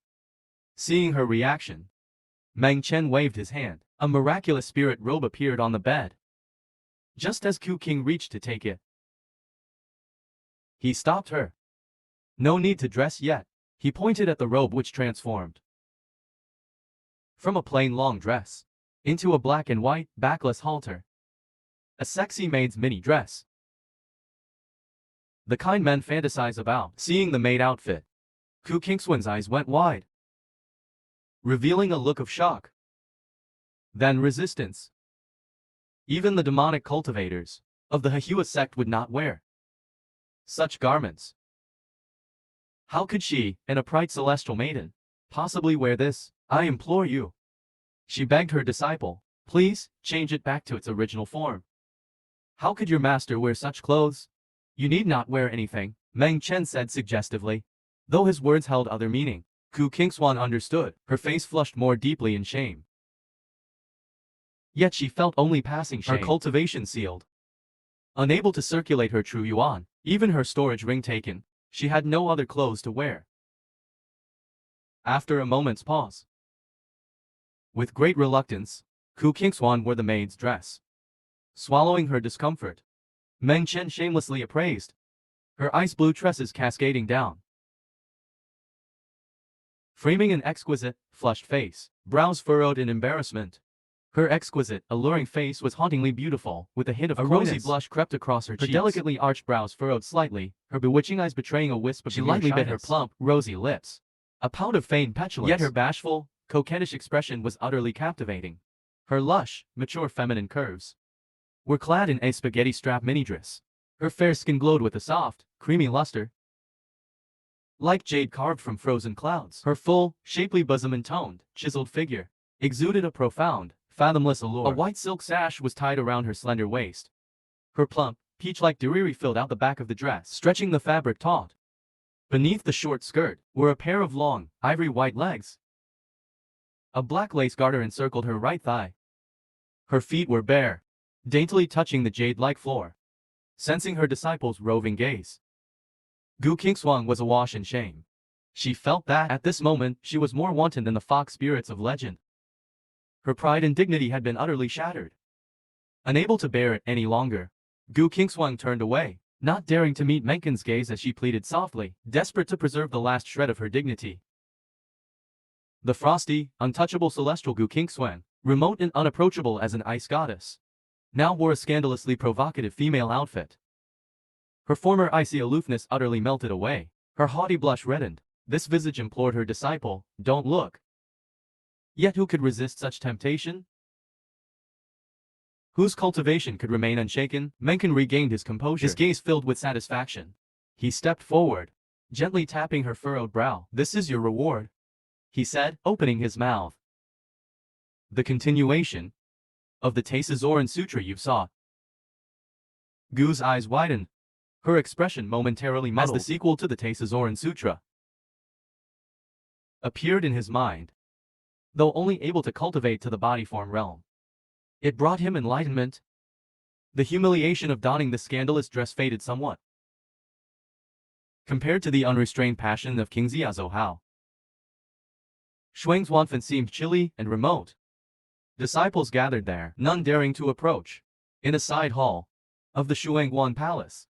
Seeing her reaction, Meng Chen waved his hand. A miraculous spirit robe appeared on the bed. Just as Ku King reached to take it, he stopped her. No need to dress yet. He pointed at the robe which transformed from a plain long dress into a black and white, backless halter. A sexy maid's mini dress. The kind men fantasize about. Seeing the maid outfit, Ku Kingswan's eyes went wide, revealing a look of shock. Then resistance. Even the demonic cultivators of the Qian Yuan Sect would not wear such garments. How could she, and a bright celestial maiden, possibly wear this? I implore you, she begged her disciple, please, change it back to its original form. How could your master wear such clothes? You need not wear anything, Meng Chen said suggestively. Though his words held other meaning, Ku Kingswan understood. Her face flushed more deeply in shame. Yet she felt only passing shame. Her cultivation sealed. Unable to circulate her true yuan, even her storage ring taken, she had no other clothes to wear. After a moment's pause, with great reluctance, Ku Kingswan wore the maid's dress. Swallowing her discomfort, Meng Chen shamelessly appraised her ice blue tresses cascading down, framing an exquisite, flushed face, brows furrowed in embarrassment. Her exquisite, alluring face was hauntingly beautiful, with a hint of coyness. Rosy blush crept across her cheeks. Her delicately arched brows furrowed slightly, her bewitching eyes betraying a wisp of demure shyness. She lightly bit her plump, rosy lips, a pout of feigned petulance. Yet her bashful, coquettish expression was utterly captivating. Her lush, mature feminine curves were clad in a spaghetti strap mini-dress. Her fair skin glowed with a soft, creamy luster, like jade carved from frozen clouds. Her full, shapely bosom and toned, chiseled figure exuded a profound, fathomless allure. A white silk sash was tied around her slender waist. Her plump, peach-like diriri filled out the back of the dress, stretching the fabric taut. Beneath the short skirt were a pair of long, ivory-white legs. A black lace garter encircled her right thigh. Her feet were bare, daintily touching the jade-like floor. Sensing her disciple's roving gaze, Ku Kingswan was awash in shame. She felt that, at this moment, she was more wanton than the fox spirits of legend. Her pride and dignity had been utterly shattered. Unable to bear it any longer, Ku Kingswan turned away, not daring to meet Meng Chen's gaze as she pleaded softly, desperate to preserve the last shred of her dignity. The frosty, untouchable celestial Ku Kingswan, remote and unapproachable as an ice goddess, now wore a scandalously provocative female outfit. Her former icy aloofness utterly melted away. Her haughty blush reddened. This visage implored her disciple, don't look. Yet who could resist such temptation? Whose cultivation could remain unshaken? Meng Chen regained his composure, his gaze filled with satisfaction. He stepped forward, gently tapping her furrowed brow. This is your reward, he said, opening his mouth. The continuation of the Teisazoran Sutra you've sought. Gu's eyes widened. Her expression momentarily muddled. As the sequel to the Teisazoran Sutra appeared in his mind, though only able to cultivate to the body form realm, it brought him enlightenment. The humiliation of donning the scandalous dress faded somewhat, compared to the unrestrained passion of King Xiaozhou Hao. Shuang's Wanfen seemed chilly and remote. Disciples gathered there, none daring to approach. In a side hall of the Shuangwan Palace,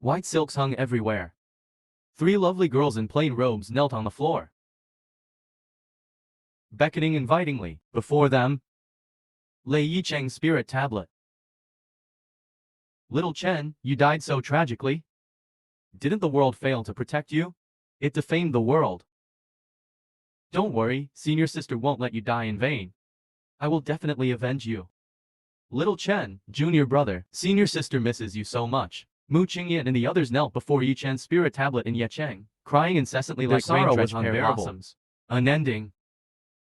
white silks hung everywhere. 3 lovely girls in plain robes knelt on the floor, beckoning invitingly. Before them lay Yi Cheng's spirit tablet. Little Chen, you died so tragically. Didn't the world fail to protect you? It defamed the world. Don't worry, senior sister won't let you die in vain. I will definitely avenge you. Little Chen, junior brother, senior sister misses you so much. Mu Qingyan and the others knelt before Yi Chen's spirit tablet in Yecheng, crying incessantly like sorrow was rain-drenched pear unbearable. blossoms. Unending.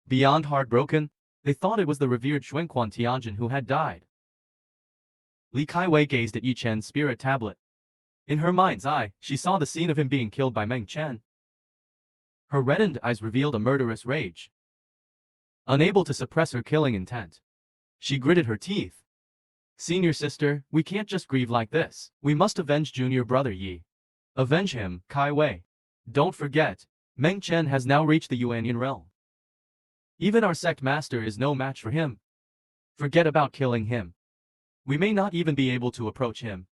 Beyond heartbroken, they thought it was the revered Xuanquan Tianjin who had died. Li Kaiwei gazed at Yi Chen's spirit tablet. In her mind's eye, she saw the scene of him being killed by Meng Chen. Her reddened eyes revealed a murderous rage. Unable to suppress her killing intent, she gritted her teeth. Senior sister, we can't just grieve like this. We must avenge junior brother Yi. Avenge him, Kaiwei. Don't forget, Meng Chen has now reached the Yuanian realm. Even our sect master is no match for him. Forget about killing him. We may not even be able to approach him.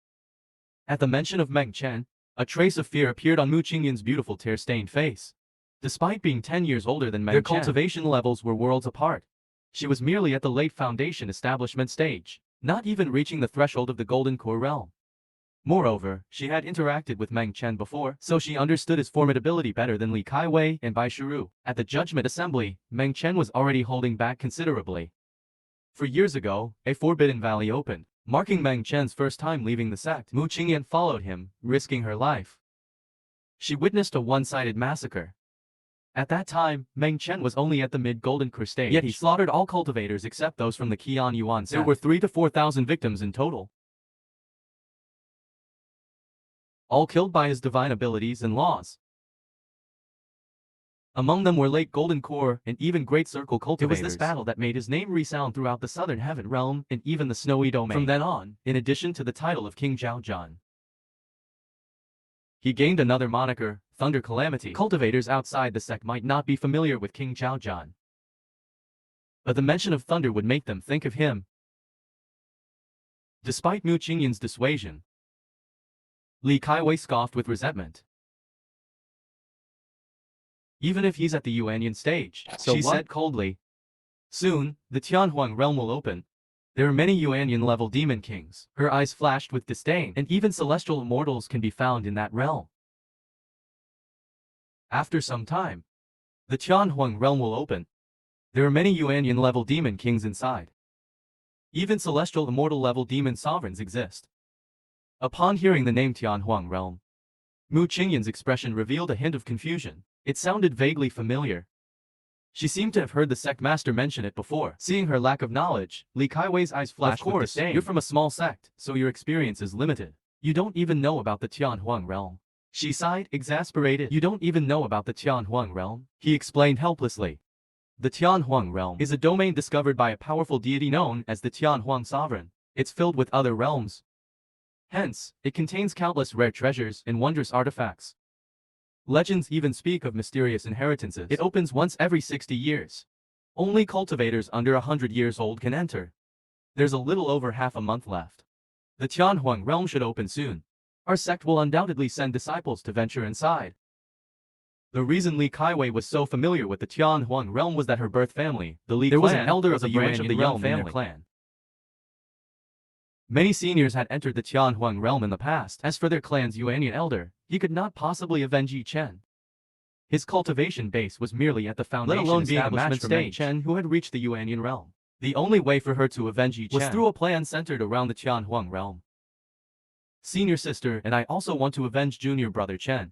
At the mention of Meng Chen, a trace of fear appeared on Mu Qingyan's beautiful tear-stained face. Despite being 10 years older than Meng Chen, their cultivation levels were worlds apart. She was merely at the late foundation establishment stage, not even reaching the threshold of the Golden Core realm. Moreover, she had interacted with Meng Chen before, so she understood his formidability better than Li Kaiwei and Bai Shiru. At the Judgment Assembly, Meng Chen was already holding back considerably. For years ago, a Forbidden Valley opened, marking Meng Chen's first time leaving the sect. Mu Qingyan followed him, risking her life. She witnessed a one-sided massacre. At that time, Meng Chen was only at the mid-Golden Core stage, yet he slaughtered all cultivators except those from the Qian Yuan Sect. There were 3,000 to 4,000 victims in total, all killed by his divine abilities and laws. Among them were late Golden Core and even Great Circle cultivators. It was this battle that made his name resound throughout the Southern Heaven Realm and even the Snowy Domain. From then on, in addition to the title of King Zhaojuan, he gained another moniker, Thunder Calamity. Cultivators outside the sect might not be familiar with King Zhaojuan, but the mention of thunder would make them think of him. Despite Mu Qingyan's dissuasion, Li Kaiwei scoffed with resentment. Even if he's at the Yuanian stage, so she said coldly. Soon, the Tianhuang realm will open. There are many Yuanian-level demon kings. Her eyes flashed with disdain, and even celestial immortals can be found in that realm. After some time, the Tianhuang realm will open. There are many Yuanian-level demon kings inside. Even celestial immortal-level demon sovereigns exist. Upon hearing the name Tianhuang realm, Mu Qingyan's expression revealed a hint of confusion. It sounded vaguely familiar. She seemed to have heard the sect master mention it before. Seeing her lack of knowledge, Li Kaiwei's eyes flashed with disdain. You're from a small sect, so your experience is limited. You don't even know about the Tianhuang realm. She sighed, exasperated. You don't even know about the Tianhuang realm? He explained helplessly. The Tianhuang realm is a domain discovered by a powerful deity known as the Tianhuang Sovereign. It's filled with other realms. Hence, it contains countless rare treasures and wondrous artifacts. Legends even speak of mysterious inheritances. It opens once every 60 years. Only cultivators under 100 years old can enter. There's a little over half a month left. The Tianhuang realm should open soon. Our sect will undoubtedly send disciples to venture inside. The reason Li Kaiwei was so familiar with the Tianhuang realm was that her birth family, the Li clan, was an elder of the branch of the Yuan family clan. Many seniors had entered the Tianhuang realm in the past. As for their clan's Yuanian elder, he could not possibly avenge Yi Chen. His cultivation base was merely at the foundation, let alone being a match for Meng Chen, who had reached the Yuanian realm. The only way for her to avenge Yi Chen was through a plan centered around the Tianhuang realm. Senior sister and I also want to avenge junior brother Chen.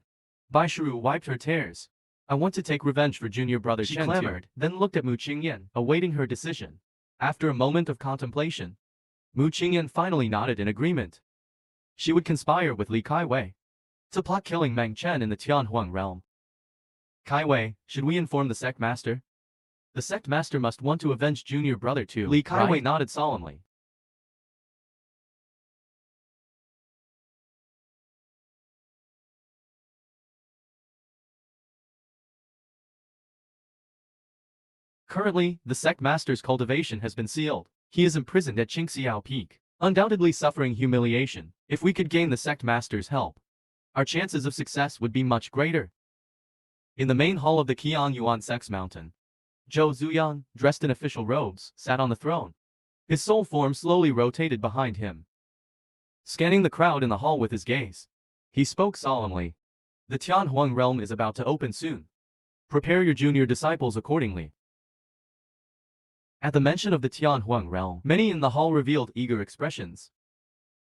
Bai Shiru wiped her tears. I want to take revenge for junior brother Chen, she clamored, then looked at Mu Qingyan, awaiting her decision. After a moment of contemplation, Mu Qingyan finally nodded in agreement. She would conspire with Li Kaiwei to plot killing Meng Chen in the Tianhuang realm. Kaiwei, should we inform the sect master? The sect master must want to avenge junior brother too. Li Kaiwei nodded solemnly. Currently, the sect master's cultivation has been sealed. He is imprisoned at Qingxiao Peak, undoubtedly suffering humiliation. If we could gain the sect master's help, our chances of success would be much greater. In the main hall of the Qian Yuan Sect's mountain, Zhou Zuyang, dressed in official robes, sat on the throne. His soul form slowly rotated behind him. Scanning the crowd in the hall with his gaze, he spoke solemnly. The Tianhuang realm is about to open soon. Prepare your junior disciples accordingly. At the mention of the Tianhuang realm, many in the hall revealed eager expressions.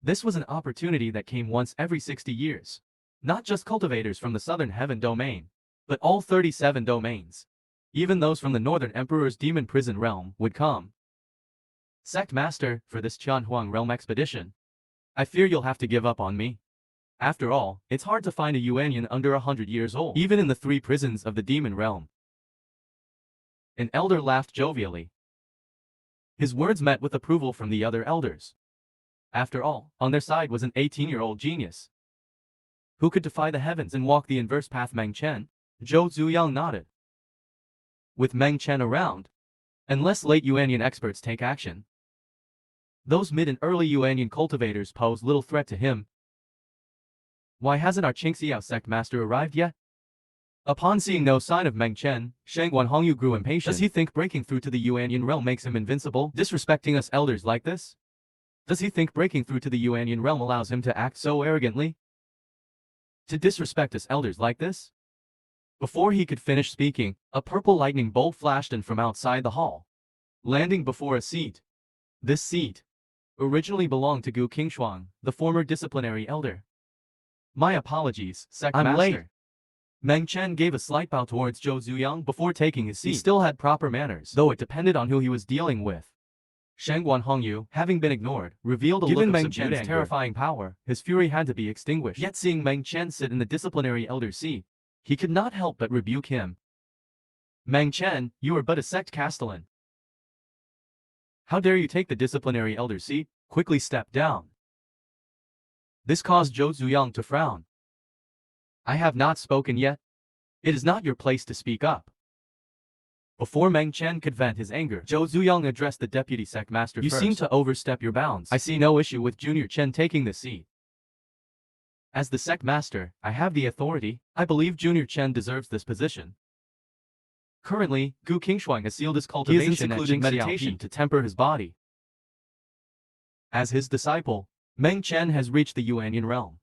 This was an opportunity that came once every 60 years. Not just cultivators from the southern heaven domain, but all 37 domains. Even those from the northern emperor's demon prison realm would come. Sect Master, for this Tianhuang realm expedition, I fear you'll have to give up on me. After all, it's hard to find a Yuanian under 100 years old, even in the 3 prisons of the demon realm. An elder laughed jovially. His words met with approval from the other elders. After all, on their side was an 18-year-old genius who could defy the heavens and walk the inverse path. Meng Chen. Zhou Zuyang nodded. With Meng Chen around, unless late Yuanian experts take action, those mid and early Yuanian cultivators pose little threat to him. Why hasn't our Qingxiao sect master arrived yet? Upon seeing no sign of Meng Chen, Shang Guanhongyu grew impatient. Does he think breaking through to the Yuanian realm makes him invincible, disrespecting us elders like this? Does he think breaking through to the Yuanian realm allows him to act so arrogantly? To disrespect us elders like this? Before he could finish speaking, a purple lightning bolt flashed in from outside the hall, landing before a seat. This seat originally belonged to Gu Qingshuang, the former disciplinary elder. My apologies, sect master. I'm late. Meng Chen gave a slight bow towards Zhou Zuyang before taking his seat. He still had proper manners, though it depended on who he was dealing with. Shang Guanhongyu, having been ignored, revealed a look of Meng Chen's terrifying power. His fury had to be extinguished. Yet seeing Meng Chen sit in the disciplinary elder's seat, he could not help but rebuke him. Meng Chen, you are but a sect castellan. How dare you take the disciplinary elder's seat? Quickly step down. This caused Zhou Zuyang to frown. I have not spoken yet. It is not your place to speak up. Before Meng Chen could vent his anger, Zhou Zuyang addressed the deputy sect master first. You seem to overstep your bounds. I see no issue with Junior Chen taking the seat. As the sect master, I have the authority. I believe Junior Chen deserves this position. Currently, Gu Qingshuang has sealed his cultivation and meditation to temper his body. As his disciple, Meng Chen has reached the Yuanian realm.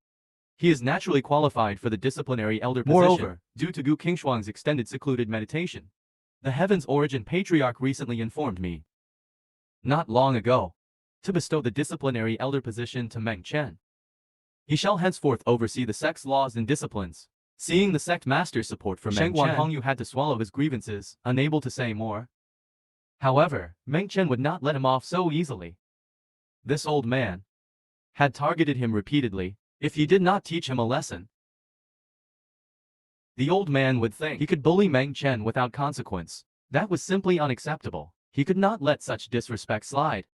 He is naturally qualified for the disciplinary elder position. Moreover, due to Gu Qingshuang's extended secluded meditation, the Heaven's Origin Patriarch recently informed me, not long ago, to bestow the disciplinary elder position to Meng Chen. He shall henceforth oversee the sect's laws and disciplines. Seeing the sect master's support for Meng Chen, Guanhongyu had to swallow his grievances, unable to say more. However, Meng Chen would not let him off so easily. This old man had targeted him repeatedly. If he did not teach him a lesson, the old man would think he could bully Meng Chen without consequence. That was simply unacceptable. He could not let such disrespect slide.